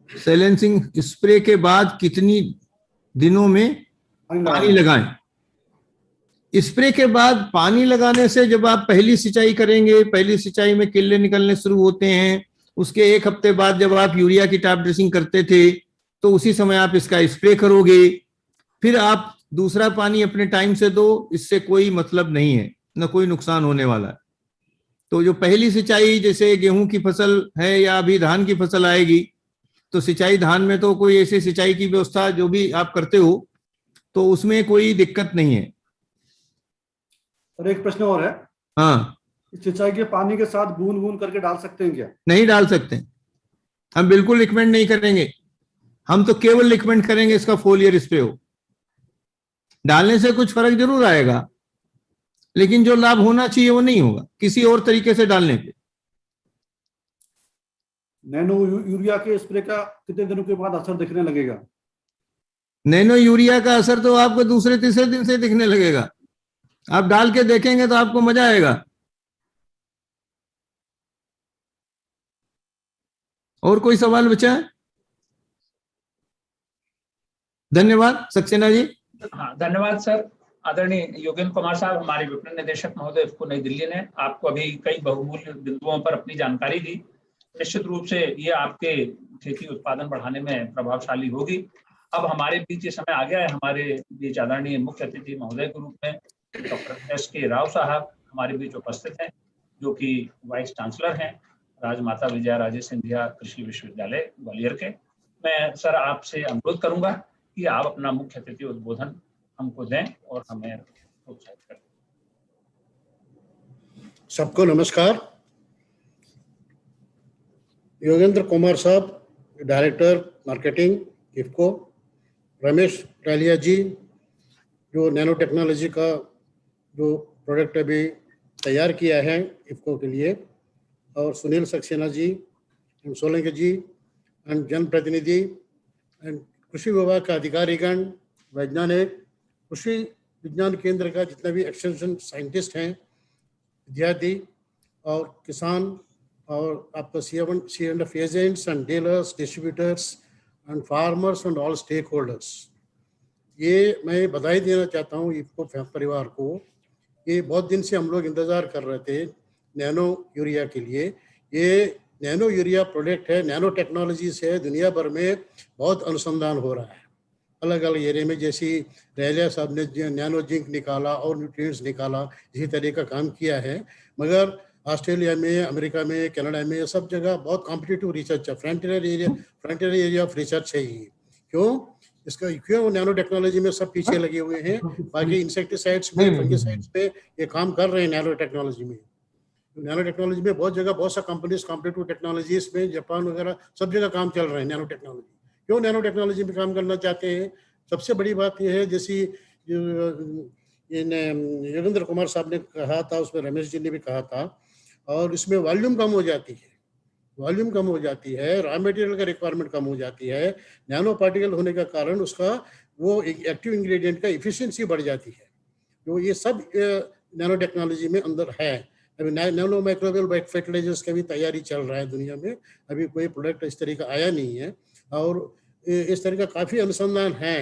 साइलेंसिंग स्प्रे के बाद कितनी दिनों में पानी लगाएं? स्प्रे के बाद पानी लगाने से जब आप पहली सिंचाई करेंगे, पहली सिंचाई में किल्ले निकलने शुरू होते हैं, उसके 1 हफ्ते बाद जब आप यूरिया की टॉप ड्रेसिंग करते थे तो उसी समय आप इसका स्प्रे करोगे। फिर आप दूसरा पानी अपने टाइम से दो, इससे कोई मतलब नहीं है, न कोई नुकसान होने वाला है। तो जो पहली सिंचाई, जैसे गेहूं की फसल है या अभी धान की फसल आएगी, तो सिंचाई धान में तो कोई ऐसी सिंचाई की व्यवस्था जो भी आप करते हो तो उसमें कोई दिक्कत नहीं है। और एक प्रश्न और है। हाँ, सिंचाई के पानी के साथ बूंद बूंद करके डाल सकते हैं क्या? नहीं डाल सकते, हम बिल्कुल रिकमेंड नहीं करेंगे। हम तो केवल रिकमेंड करेंगे इसका फोलियर स्प्रे हो। डालने से कुछ फर्क जरूर आएगा, लेकिन जो लाभ होना चाहिए वो नहीं होगा किसी और तरीके से डालने पे। नैनो यूरिया के स्प्रे का कितने दिनों के बाद असर दिखने लगेगा? नैनो यूरिया का असर तो आपको दूसरे तीसरे दिन से दिखने लगेगा। आप डाल के देखेंगे तो आपको मजा आएगा। और कोई सवाल बचा है? धन्यवाद सक्सेना जी। हाँ, धन्यवाद सर। आदरणीय योगेंद्र कुमार साहब, हमारे विपणन निदेशक महोदय इफ्को नई दिल्ली ने आपको अभी कई बहुमूल्य बिंदुओं पर अपनी जानकारी दी। निश्चित रूप से ये आपके खेती उत्पादन बढ़ाने में प्रभावशाली होगी। अब हमारे बीच ये समय आ गया है, हमारे बीच आदरणीय मुख्य अतिथि महोदय के रूप में डॉक्टर एस के राव साहब हमारे बीच उपस्थित हैं, जो कि वाइस चांसलर हैं राजमाता विजया राजे सिंधिया कृषि विश्वविद्यालय ग्वालियर के। मैं सर आपसे अनुरोध करूंगा कि आप अपना मुख्य अतिथि उद्बोधन हमको दें और हमें प्रोत्साहित करें। सबको नमस्कार। योगेंद्र कुमार साहब, डायरेक्टर मार्केटिंग इफ्को, रमेश टालिया जी जो नैनो टेक्नोलॉजी का जो प्रोडक्ट अभी तैयार किया है इफ्को के लिए, और सुनील सक्सेना जी एंड सोलंकी जी एंड जनप्रतिनिधि एंड कृषि विभाग का अधिकारीगण, वैज्ञानिक, कृषि विज्ञान केंद्र का जितना भी एक्सटेंशन साइंटिस्ट हैं, विद्यार्थी और किसान, और आपका C&F agents and dealers, distributors and farmers and all stakeholders, ये मैं बधाई देना चाहता हूँ इफ्को परिवार को। ये बहुत दिन से हम लोग इंतज़ार कर रहे थे नैनो यूरिया के लिए। ये नैनो यूरिया प्रोडक्ट है, नैनो टेक्नोलॉजी से दुनिया भर में बहुत अनुसंधान हो रहा है अलग अलग एरिया में। जैसी रेलिया साहब ने नैनो जिंक निकाला और न्यूट्रिएंट्स निकाला, इसी तरह का काम किया है। मगर ऑस्ट्रेलिया में, अमेरिका में, कनाडा में, सब जगह बहुत कॉम्पिटिटिव रिसर्च है, फ्रंटियर एरिया ऑफ रिसर्च है ये। क्यों नैनो टेक्नोलॉजी में सब पीछे लगे हुए हैं। बाकी इंसेक्टिसाइड्स में, फंगिसाइड्स में ये काम कर रहे हैं नैनो टेक्नोलॉजी में। नैनो टेक्नोलॉजी में बहुत जगह बहुत सा कंपनीज कॉम्पिटिटिव टेक्नोलॉजीज में, जापान वगैरह सब जगह काम चल रहे हैं नैनो टेक्नोलॉजी। क्यों नैनो टेक्नोलॉजी में काम करना चाहते हैं? सबसे बड़ी बात यह है, जैसी योगेंद्र कुमार साहब ने कहा था, उसमें रमेश जी ने भी कहा था, और इसमें वॉल्यूम कम हो जाती है, वॉल्यूम कम हो जाती है, रॉ मटेरियल का रिक्वायरमेंट कम हो जाती है। नैनो पार्टिकल होने का कारण उसका वो एक्टिव इंग्रेडिएंट का इफिशिएंसी बढ़ जाती है। तो ये सब नैनो टेक्नोलॉजी में अंदर है। अभी नैनो माइक्रोबियल फर्टिलाइजर्स का भी तैयारी चल रहा है दुनिया में। अभी कोई प्रोडक्ट इस तरह का आया नहीं है, और इस तरह का काफ़ी अनुसंधान है।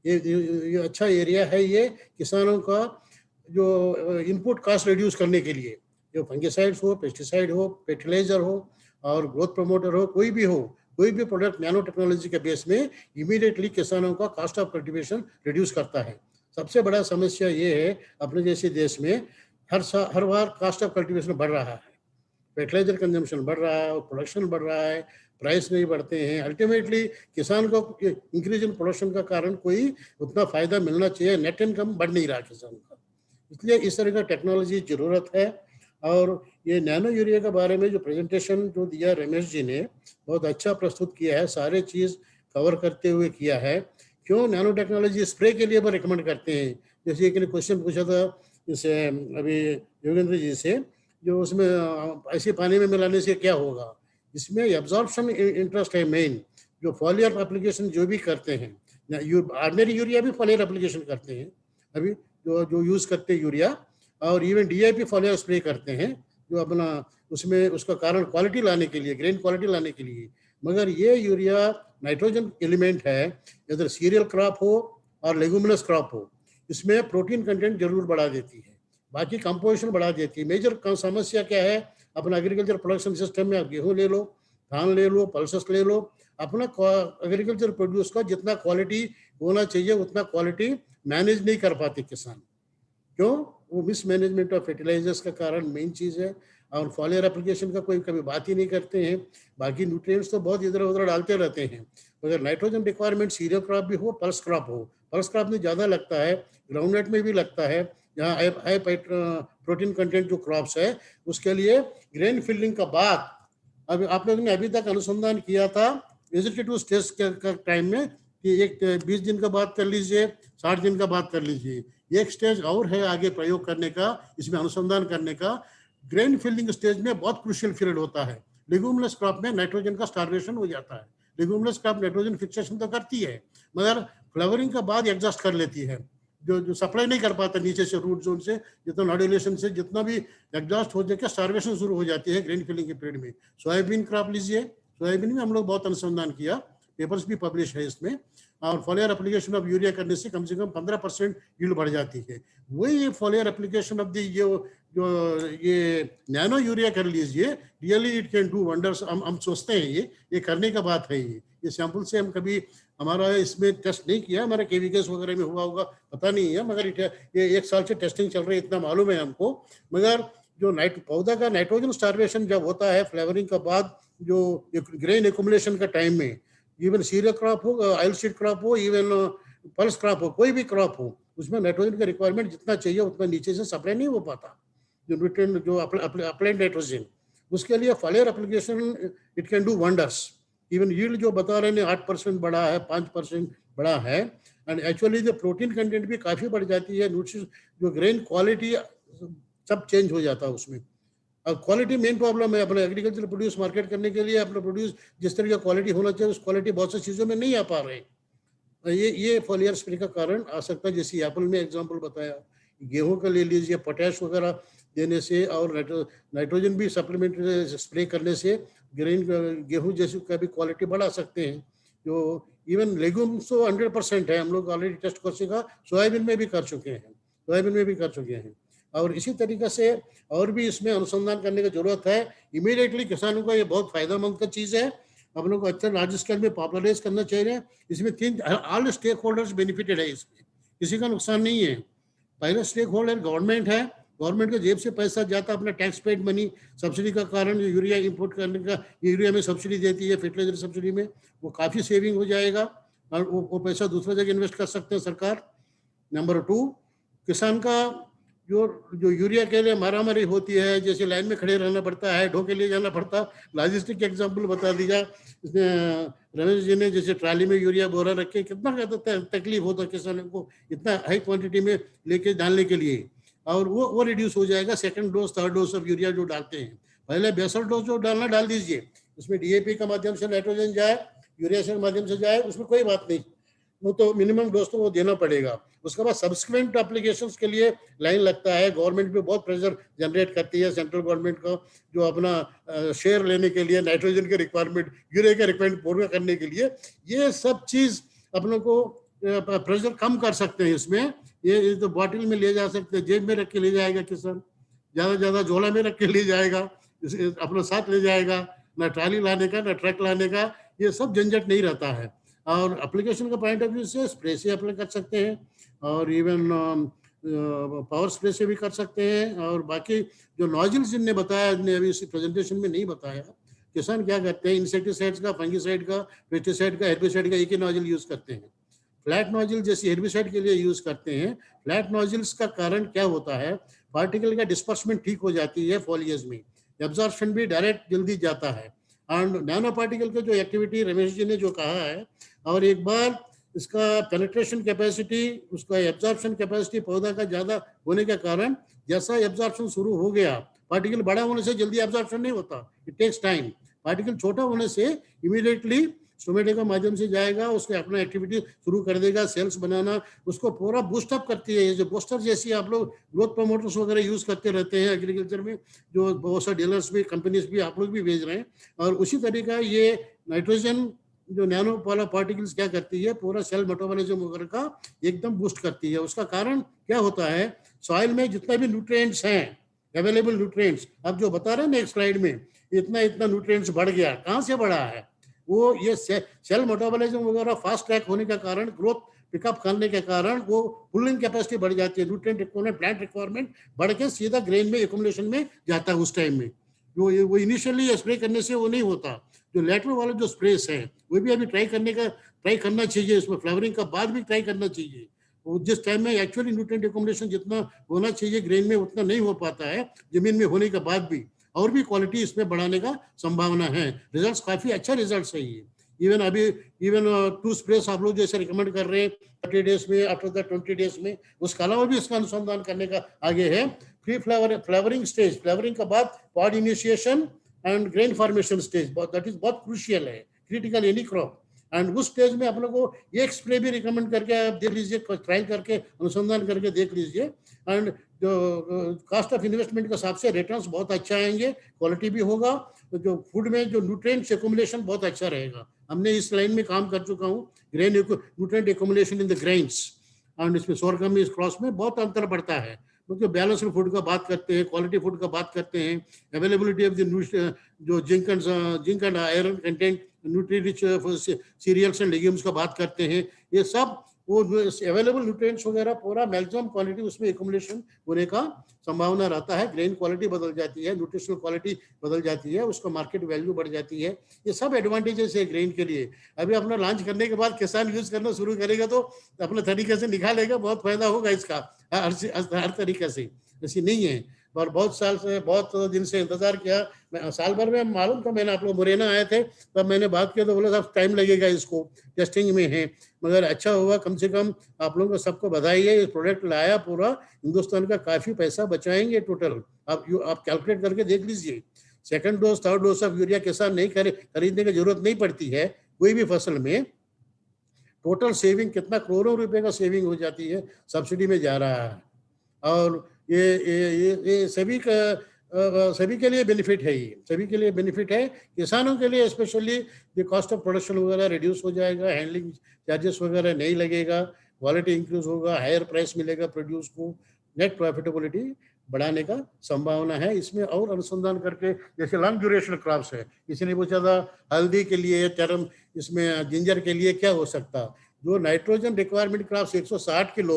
ये अच्छा एरिया है ये किसानों का, जो इनपुट कॉस्ट रिड्यूस करने के लिए, जो फंगिसाइड्स हो, पेस्टिसाइड हो, फर्टिलाइजर हो और ग्रोथ प्रमोटर हो, कोई भी हो, कोई भी प्रोडक्ट नैनो टेक्नोलॉजी के बेस में इमीडिएटली किसानों का कॉस्ट ऑफ कल्टीवेशन रिड्यूस करता है। सबसे बड़ा समस्या ये है अपने जैसे देश में हर बार कॉस्ट ऑफ कल्टीवेशन बढ़ रहा है, फर्टिलाइजर कंजम्पशन बढ़ रहा है, प्रोडक्शन बढ़ रहा है, प्राइस नहीं बढ़ते हैं। अल्टीमेटली किसान को इंक्रीज इन प्रोडक्शन का कारण कोई उतना फायदा मिलना चाहिए, नेट इनकम बढ़ नहीं रहा किसान का। इसलिए इस तरह का टेक्नोलॉजी जरूरत है। और ये नैनो यूरिया के बारे में जो प्रेजेंटेशन जो दिया रमेश जी ने, बहुत अच्छा प्रस्तुत किया है, सारे चीज़ कवर करते हुए किया है। क्यों नैनो टेक्नोलॉजी स्प्रे के लिए भी रिकमेंड करते हैं। जैसे एक ने क्वेश्चन पूछा था जैसे अभी योगेंद्र जी से, जो उसमें ऐसे पानी में मिलाने से क्या होगा, इसमें एब्जॉर्प्शन इंटरेस्ट है मेन। जो फॉलियर एप्लीकेशन जो भी करते हैं, ऑर्डिनरी यूरिया भी फॉलियर एप्लीकेशन करते हैं अभी जो यूज़ करते हैं यूरिया, और इवन DAP फॉलियर स्प्रे करते हैं, जो अपना उसमें उसका कारण क्वालिटी लाने के लिए, ग्रेन क्वालिटी लाने के लिए। मगर ये यूरिया नाइट्रोजन एलिमेंट है, इधर सीरियल क्रॉप हो और लेगुमिनस क्रॉप हो, इसमें प्रोटीन कंटेंट जरूर बढ़ा देती है, बाकी कंपोजिशन बढ़ा देती है। मेजर समस्या क्या है अपना एग्रीकल्चर प्रोडक्शन सिस्टम में? आप गेहूँ ले लो, धान ले लो, पल्सेस ले लो, अपना एग्रीकल्चर प्रोड्यूस का जितना क्वालिटी होना चाहिए उतना क्वालिटी मैनेज नहीं कर पाते किसान। क्यों? वो मिसमैनेजमेंट ऑफ फर्टिलाइजर्स का कारण मेन चीज़ है। और फॉलियर एप्लीकेशन का कोई कभी बात ही नहीं करते हैं। बाकी न्यूट्रिएंट्स तो बहुत इधर उधर डालते रहते हैं, मगर नाइट्रोजन रिक्वायरमेंट सीरियल क्रॉप भी हो, पल्स क्रॉप हो, पल्स क्रॉप में ज़्यादा लगता है, ग्राउंडनट में भी लगता है, जहाँ हाई प्रोटीन कंटेंट जो क्रॉप्स है उसके लिए ग्रेन फिलिंग का बाद अब आप लोगों ने अभी तक अनुसंधान किया था वेजिटेटिव स्टेज के टाइम में कि एक 20 दिन का बात कर लीजिए, 60 दिन का बात कर लीजिए। एक स्टेज और है आगे प्रयोग करने का, इसमें अनुसंधान करने का। ग्रेन फिलिंग स्टेज में बहुत क्रूशियल पीरियड होता है। लेगुमिनस क्रॉप में नाइट्रोजन का स्टार्वेशन हो जाता है। लेगुमिनस क्रॉप नाइट्रोजन फिक्सेशन तो करती है, मगर फ्लावरिंग का बाद एडजस्ट कर लेती है, जो सप्लाई नहीं कर पाता नीचे से, रूट जोन से, जितना नॉड्यूलेशन से जितना भी एग्जॉस्ट हो जाकर स्टार्वेशन शुरू हो जाती है ग्रेन फिलिंग के पीरियड में। सोयाबीन क्रॉप लीजिए, सोयाबीन में हम लोग बहुत अनुसंधान किया, पेपर्स भी पब्लिश है इसमें। और फॉलियर एप्लीकेशन ऑफ यूरिया करने से कम 15% यील्ड बढ़ जाती है। वही फॉलियर एप्लीकेशन ऑफ दी जो ये नैनो यूरिया कर लीजिए, really it can do wonders. हम सोचते हैं ये करने का बात है। ये सैंपल से हम कभी हमारा इसमें टेस्ट नहीं किया, हमारा केवीकेस वगैरह में हुआ होगा पता नहीं है, मगर ये 1 साल से टेस्टिंग चल रही है इतना मालूम है हमको। मगर जो पौधा का नाइट्रोजन स्टार्वेशन जब होता है फ्लेवरिंग के बाद, जो ग्रेन एक्युमुलेशन का टाइम में, इवन सीरियल क्रॉप हो, ऑयल सीड क्रॉप हो, इवन पल्स क्रॉप हो, कोई भी क्रॉप हो, उसमें नाइट्रोजन का रिक्वायरमेंट जितना चाहिए उतना नीचे से सप्लाई नहीं हो पाता, जो न्यूट्रिएंट जो अप्लाइड नाइट्रोजन। उसके लिए foliar application it can do wonders. Even yield जो बता रहे हैं 8% बढ़ा है, 5% बढ़ा है, एंड एक्चुअली जो प्रोटीन कंटेंट भी काफी बढ़ जाती है, न्यूट्रिशन जो ग्रेन क्वालिटी सब चेंज हो जाता है उसमें। अब क्वालिटी मेन प्रॉब्लम है अपने एग्रीकल्चर प्रोड्यूस मार्केट करने के लिए। अपना प्रोड्यूस जिस तरह का क्वालिटी होना चाहिए उस क्वालिटी बहुत सी चीज़ों में नहीं आ पा रहे। ये फॉलियर स्प्रे का कारण आ सकता है, जैसे एप्पल में एग्जांपल बताया, गेहूं का ले लीजिए, पोटैश वगैरह देने से और नाइट्रोजन भी सप्लीमेंट स्प्रे करने से गेहूं जैसे का भी क्वालिटी बढ़ा सकते हैं। जो इवन लेग्यूम्स तो 100% है, हम लोग ऑलरेडी टेस्ट कर चुका, सोयाबीन में भी कर चुके हैं। और इसी तरीके से और भी इसमें अनुसंधान करने की जरूरत है। इमीडिएटली किसानों को ये बहुत फायदेमंद का चीज़ है, हम लोग को अच्छा लार्ज स्केल में पॉपुलराइज करना चाहिए। इसमें 3 ऑल स्टेक होल्डर्स बेनिफिटेड है, इसमें किसी का नुकसान नहीं है। पहले स्टेक होल्डर गवर्नमेंट है, गवर्नमेंट के जेब से पैसा जाता है अपना टैक्स पेड मनी। सब्सिडी का कारण यूरिया इंपोर्ट करने का, यूरिया में सब्सिडी देती है, फर्टिलाइजर सब्सिडी में, वो काफ़ी सेविंग हो जाएगा और वो पैसा दूसरा जगह इन्वेस्ट कर सकते हैं सरकार। नंबर 2, किसान का जो यूरिया के लिए मारामारी होती है, जैसे लाइन में खड़े रहना पड़ता है, ढो के लिए जाना पड़ता, लॉजिस्टिक के एग्जाम्पल बता दिया रमेश जी ने, जैसे ट्राली में यूरिया बोरा रख के कितना तकलीफ होता है किसानों को इतना हाई क्वांटिटी में लेके डालने के लिए, और वो रिड्यूस हो जाएगा। Second dose, third dose of urea जो डालते हैं, पहले बेसल डोज जो डालना डाल दीजिए, उसमें डीएपी का माध्यम से नाइट्रोजन जाए, यूरिया के माध्यम से जाए, उसमें कोई बात नहीं, वो तो मिनिमम डोज तो वो देना पड़ेगा। उसके बाद सब्सिक्वेंट एप्लीकेशंस के लिए लाइन लगता है, गवर्नमेंट भी बहुत प्रेशर जनरेट करती है, सेंट्रल गवर्नमेंट को जो अपना शेयर लेने के लिए, नाइट्रोजन के रिक्वायरमेंट, यूरिया के रिक्वायरमेंट पूरा करने के लिए, ये सब चीज़ अपनों को प्रेशर कम कर सकते हैं। इसमें ये तो बॉटल में ले जा सकते हैं, जेब में रख के ले जाएगा किसान, ज़्यादा झोला में रख के ले जाएगा, अपना साथ ले जाएगा, ना ट्राली लाने का ना ट्रक लाने का, ये सब झंझट नहीं रहता है। और एप्लीकेशन का पॉइंट ऑफ व्यू से स्प्रे से अप्लाई कर सकते हैं, और इवन पावर स्प्रे से भी कर सकते हैं। और बाकी जो नॉजिल्स जिनने बताया, जिनने अभी इस प्रेजेंटेशन में नहीं बताया, किसान क्या करते हैं, इंसेक्टिसाइड्स का, फंगिसाइड का, पेस्टिसाइड का, हेर्बिसाइड का एक ही नॉजिल यूज करते हैं। फ्लैट नॉजिल जैसे हेर्बिसाइड के लिए यूज करते हैं। फ्लैट नॉजिल्स का कारण क्या होता है, पार्टिकल का डिस्पर्समेंट ठीक हो जाती है फॉलियज में, एब्जॉर्प्शन भी डायरेक्ट जल्दी जाता है। एंड नैनो पार्टिकल का जो एक्टिविटी रमेश जी ने जो कहा है, और एक बार इसका पेनिट्रेशन कैपेसिटी, उसका एब्जॉर्प्शन कैपेसिटी पौधा का ज़्यादा होने के कारण, जैसा एब्जॉर्प्शन शुरू हो गया, पार्टिकल बड़ा होने से जल्दी एब्जॉर्प्शन नहीं होता, इट टेक्स टाइम। पार्टिकल छोटा होने से इमीडिएटली स्टोमेटा के माध्यम से जाएगा, उसको अपना एक्टिविटी शुरू कर देगा, सेल्स बनाना, उसको पूरा बूस्ट अप करती है। ये जो बूस्टर जैसी आप लोग ग्रोथ प्रमोटर्स वगैरह यूज करते रहते हैं एग्रीकल्चर में, जो बहुत सारे डीलर्स भी, कंपनीज भी आप लोग भी भेज रहे हैं, और उसी तरीका ये नाइट्रोजन जो नैनो पार्टिकल्स क्या करती है, पूरा सेल मेटाबॉलिज्म वगैरह का एकदम बूस्ट करती है। उसका कारण क्या होता है, सॉइल में जितना भी न्यूट्रिएंट्स हैं, अवेलेबल न्यूट्रिएंट्स, अब जो बता रहे हैं नेक्स्ट स्लाइड में, इतना न्यूट्रिएंट्स बढ़ गया, कहाँ से बढ़ा है, वो ये सेल मेटाबॉलिज्म वगैरह फास्ट ट्रैक होने के कारण, ग्रोथ पिकअप करने के कारण वो पुलिंग कैपेसिटी बढ़ जाती है, न्यूट्रिएंट रिक्वायरमेंट, प्लांट रिक्वायरमेंट बढ़ के सीधा ग्रेन में एक्युमुलेशन में जाता है उस टाइम में। वो इनिशियली स्प्रे करने से वो नहीं होता। जो लेटरल वाले जो स्प्रेस हैं वो भी अभी ट्राई करना चाहिए, इसमें फ्लावरिंग का बाद भी ट्राई करना चाहिए। वो जिस टाइम में एक्चुअली न्यूट्रिएंट एक्युमुलेशन जितना होना चाहिए ग्रेन में उतना नहीं हो पाता है, जमीन में होने के बाद भी, और भी क्वालिटी इसमें बढ़ाने का संभावना है। रिजल्ट्स काफी अच्छा रिजल्ट्स है ये। इवन 2 स्प्रेस आप लोग जैसे रिकमेंड कर रहे हैं 30 डेज में, आफ्टर द 20 डेज में, उसके अलावा भी इसका अनुसंधान करने का आगे है। प्री फ्लावरिंग स्टेज, फ्लावरिंग के बाद pod initiation and grain formation stage, that is बहुत क्रूशियल है, क्रिटिकल एनी क्रॉप। एंड उस स्टेज में आप लोग को एक स्प्रे भी रिकमेंड करके आप देख लीजिए, ट्रायल करके अनुसंधान करके देख लीजिए। एंड जो कॉस्ट ऑफ इन्वेस्टमेंट के हिसाब से रिटर्न्स बहुत अच्छा आएंगे, क्वालिटी भी होगा, तो जो फूड में जो न्यूट्रिएंट्स एक्युमुलेशन बहुत अच्छा रहेगा। हमने इस लाइन में काम कर चुका हूँ, grain nutrient accumulation in the grains, and इसमें सोरगम इस क्रॉस में बहुत अंतर पड़ता है, क्योंकि बैलेंस्ड फूड का बात करते हैं, क्वालिटी फूड का बात करते हैं, अवेलेबिलिटी ऑफ द जो zinc and iron content, nutri rich cereals and legumes का बात करते हैं। ये सब वो अवेलेबल न्यूट्रिएंट्स वगैरह पूरा मैक्सिमम क्वालिटी उसमें एक्युमुलेशन होने का संभावना रहता है। ग्रेन क्वालिटी बदल जाती है, न्यूट्रिशनल क्वालिटी बदल जाती है, उसका मार्केट वैल्यू बढ़ जाती है। ये सब एडवांटेजेस है ग्रेन के लिए। अभी अपना लॉन्च करने के बाद किसान यूज करना शुरू करेगा तो अपने तरीके से निकालेगा, बहुत फायदा होगा इसका हर तरीके से। ऐसी नहीं है, और बहुत साल से, बहुत दिन से इंतजार किया। मैं साल भर में मालूम था, मैंने आप लोग मुरैना आए थे तब मैंने बात किया तो बोला साहब टाइम लगेगा, इसको टेस्टिंग में है, मगर अच्छा हुआ। कम से कम आप लोगों को सबको बधाई है, ये प्रोडक्ट लाया, पूरा हिंदुस्तान का काफी पैसा बचाएंगे टोटल। आप कैलकुलेट करके देख लीजिए। Second dose, third dose of urea किसान नहीं खरीदने की जरूरत नहीं पड़ती है कोई भी फसल में। टोटल सेविंग कितना करोड़ों रुपए का सेविंग हो जाती है, सब्सिडी में जा रहा है। और ये सभी के लिए बेनिफिट है, ये सभी के लिए बेनिफिट है। किसानों के लिए specially the cost of production वगैरह रिड्यूस हो जाएगा, हैंडलिंग चार्जेस वगैरह नहीं लगेगा, क्वालिटी इंक्रीज होगा, हायर प्राइस मिलेगा प्रोड्यूस को, नेट प्रॉफिटेबिलिटी बढ़ाने का संभावना है इसमें। और अनुसंधान करके, जैसे लॉन्ग ड्यूरेशन क्रॉप्स है, किसी ने पूछा था हल्दी के लिए, टर्म इसमें जिंजर के लिए क्या हो सकता। जो nitrogen requirement crops 160 kilo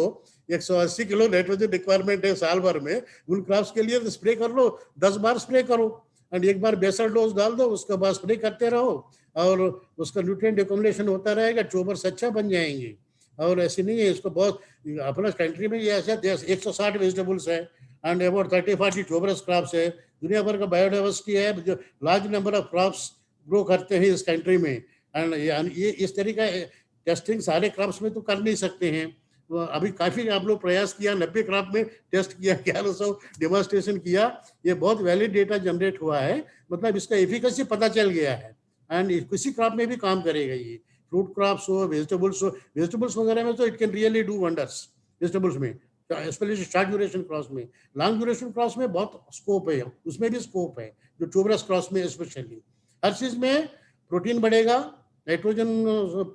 180 kilo nitrogen requirement है साल भर में, उन क्रॉप्स के लिए तो स्प्रे कर लो, 10 बार स्प्रे करो, एंड एक बार बेसल डोज डाल दो, उसके बाद स्प्रे करते रहो और उसका न्यूट्रिएंट एक्युमुलेशन होता रहेगा, ट्यूबर्स अच्छा बन जाएंगे। और ऐसे नहीं है, इसको बहुत अपना कंट्री में ये ऐसा 160 वेजिटेबल्स है एंड अबाउट 30-40 ट्यूबरस क्रॉप्स है। दुनिया भर का बायोडाइवर्सिटी है, जो large number of crops grow करते हैं इस कंट्री में। एंड ये इस तरीका टेस्टिंग सारे क्रॉप्स में तो कर नहीं सकते हैं। अभी काफी आप लोग प्रयास किया, 90 क्रॉप में टेस्ट किया, 1100 डेमोन्स्ट्रेशन किया, ये बहुत वैलिड डेटा जनरेट हुआ है, मतलब इसका एफिकेसी पता चल गया है। एंड किसी क्रॉप में भी काम करेगा ये, फ्रूट क्रॉप्स हो, वेजिटेबल्स वगैरह में तो it can really do wonders. Vegetables में स्पेशली शॉर्ट ड्यूरेशन क्रॉस में, लॉन्ग ड्यूरेशन क्रॉस में बहुत स्कोप है, उसमें भी स्कोप है, जो ट्यूबरस क्रॉस में स्पेशली। हर चीज में प्रोटीन बढ़ेगा, नाइट्रोजन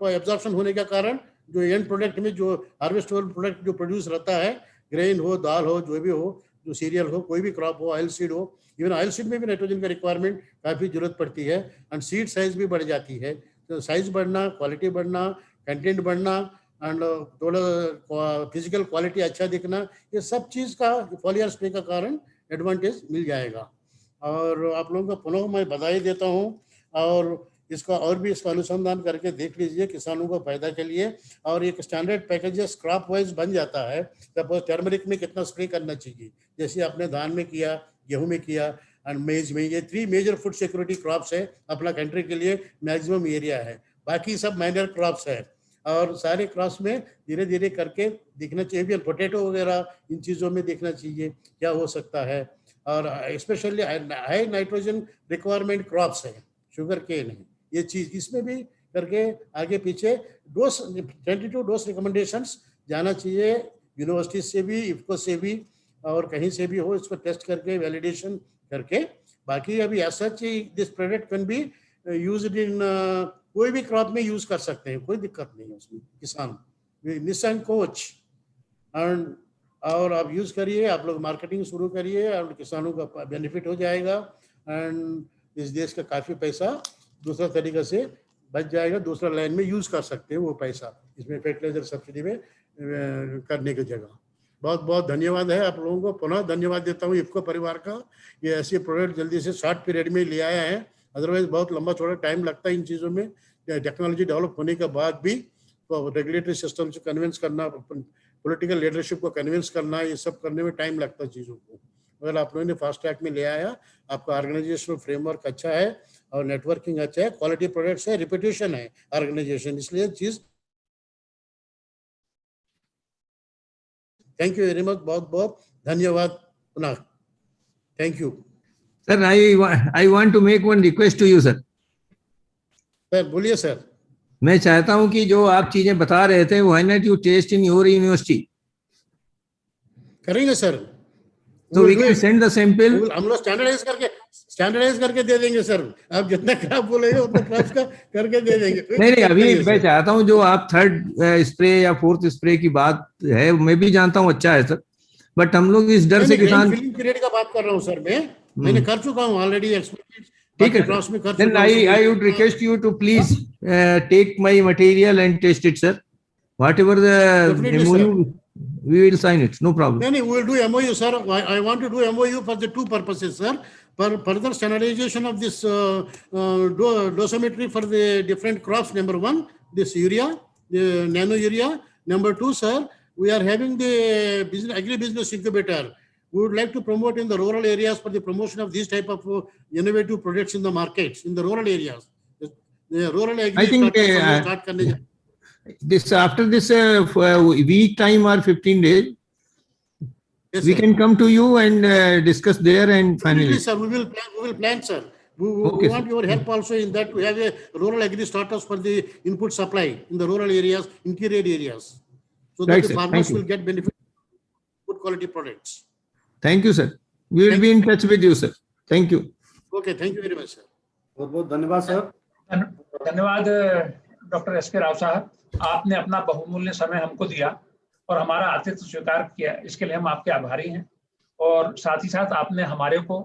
एब्जॉर्प्शन होने के कारण जो एंड प्रोडक्ट में जो हार्वेस्टेबल प्रोडक्ट जो प्रोड्यूस रहता है, ग्रेन हो, दाल हो, जो भी हो, जो सीरियल हो, कोई भी क्रॉप हो, ऑयल सीड हो, इवन ऑयल सीड में भी नाइट्रोजन का रिक्वायरमेंट काफी जरूरत पड़ती है। एंड सीड साइज भी बढ़ जाती है, तो साइज बढ़ना, क्वालिटी बढ़ना, कंटेंट बढ़ना एंड थोड़ा फिजिकल क्वालिटी अच्छा दिखना, ये सब चीज का फॉलियर स्प्रे का कारण एडवांटेज मिल जाएगा। और आप लोगों को पुनः मैं बधाई देता हूँ, और इसका और भी इसका अनुसंधान करके देख लीजिए किसानों को फायदा के लिए। और एक स्टैंडर्ड पैकेजेस क्रॉप वाइज बन जाता है। सपोज टर्मरिक में कितना स्प्रे करना चाहिए, जैसे आपने धान में किया, गेहूं में किया एंड मेज में, ये 3 मेजर फूड सिक्योरिटी क्रॉप्स है अपना कंट्री के लिए, मैक्सिमम एरिया है, बाकी सब माइनर क्रॉप्स है। और सारे क्रॉप्स में धीरे धीरे करके देखना चाहिए, पोटैटो वगैरह इन चीज़ों में देखना चाहिए क्या हो सकता है। और specially high nitrogen requirement crops है, शुगर केन है, ये चीज इसमें भी करके आगे पीछे डोज 22 डोज रिकमेंडेशंस जाना चाहिए, यूनिवर्सिटी से भी, इफ्को से भी, और कहीं से भी हो, इसको टेस्ट करके वैलिडेशन करके। बाकी अभी ऐसा चाहिए this product can be used in कोई भी क्रॉप में यूज कर सकते हैं, कोई दिक्कत नहीं है उसमें, किसान निसंकोच। और आप यूज करिए, आप लोग मार्केटिंग शुरू करिए और किसानों का बेनिफिट हो जाएगा। एंड इस देश का काफी पैसा दूसरा तरीका से बच जाएगा, दूसरा लाइन में यूज कर सकते हैं वो पैसा, इसमें फर्टिलाइजर सब्सिडी में करने की जगह। बहुत बहुत धन्यवाद है आप लोगों को, पुनः धन्यवाद देता हूँ इफ्को परिवार का, ये ऐसे प्रोडक्ट जल्दी से शॉर्ट पीरियड में ले आया है, अदरवाइज बहुत लंबा थोड़ा टाइम लगता है इन चीज़ों में। टेक्नोलॉजी डेवलप होने के बाद भी तो रेगुलेटरी सिस्टम से कन्विंस करना, पॉलिटिकल लीडरशिप को कन्विंस करना, ये सब करने में टाइम लगता है चीज़ों को। अगर आप लोगों ने फास्ट ट्रैक में ले आया, आपका ऑर्गेनाइजेशनल फ्रेमवर्क अच्छा है और नेटवर्किंग अच्छा है, क्वालिटी प्रोडक्ट्स है, रिपीटेशन है ऑर्गेनाइजेशन, इसलिए चीज। थैंक यू वेरी मच, बहुत बहुत धन्यवाद पुनः, thank you sir. I want to make one request to you sir. Sir बोलिए सर। मैं चाहता हूं कि जो आप चीजें बता रहे थे, why not you test in your university. करेंगे सर, तो we can send the sample, हम लोग स्टैंडर्डाइज करके दे देंगे सर। आप जितना क्रॉप बोलेंगे उतना क्रॉप्स का करके दे देंगे। नहीं, अभी मैं चाहता हूं जो आप 3rd स्प्रे या 4th स्प्रे की बात है, मैं भी जानता हूं अच्छा है सर, बट हम लोग इस डर से किसान फिलिंग पीरियड का बात कर रहा हूं सर, मैंने कर चुका हूं ऑलरेडी एक्सपर्ट। ठीक है, then I would request you to please take my material and test it sir. Whatever the Definitely, MOU, we will sign it. No problem. No, we will do MOU, sir. I want to do MOU for the two purposes, sir. For further standardization of this dosimetry for the different crops. Number one, this urea, the nano urea. Number two, sir, we are having the agri-business incubator. We would like to promote in the rural areas for the promotion of these type of innovative products in the markets in the rural areas. The rural agri. I think this after this week time or 15 days, yes, we sir. can come to you and discuss there and finally. Sir, we will plan, sir. We want your help also in that to have a rural agri startups for the input supply in the rural areas, interior areas, so that the farmers will get benefit of good quality products. Thank you, sir. We will be in touch with you, sir. Thank you. Okay, thank you very much, sir. बहुत बहुत धन्यवाद sir. धन्यवाद doctor SK Rao साहब, आपने अपना बहुमूल्य समय हमको दिया और हमारा आतिथ्य स्वीकार किया, इसके लिए हम आपके आभारी हैं। और साथ ही साथ आपने हमारे को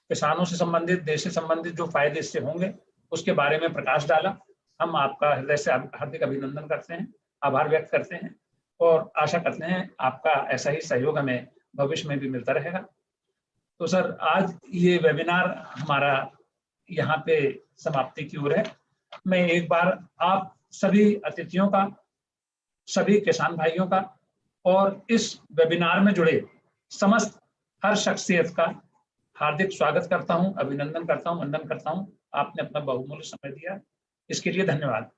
किसानों से संबंधित, देश से संबंधित जो फायदे इससे होंगे उसके बारे में प्रकाश डाला। हम आपका हृदय से हार्दिक अभिनंदन करते हैं, आभार व्यक्त करते हैं और आशा करते हैं आपका ऐसा ही सहयोग हमें भविष्य में भी मिलता रहेगा। तो सर, आज ये वेबिनार हमारा यहाँ पे समाप्ति की ओर है। मैं एक बार आप सभी अतिथियों का, सभी किसान भाइयों का और इस वेबिनार में जुड़े समस्त हर शख्सियत का हार्दिक स्वागत करता हूं, अभिनंदन करता हूं, वंदन करता हूं। आपने अपना बहुमूल्य समय दिया, इसके लिए धन्यवाद।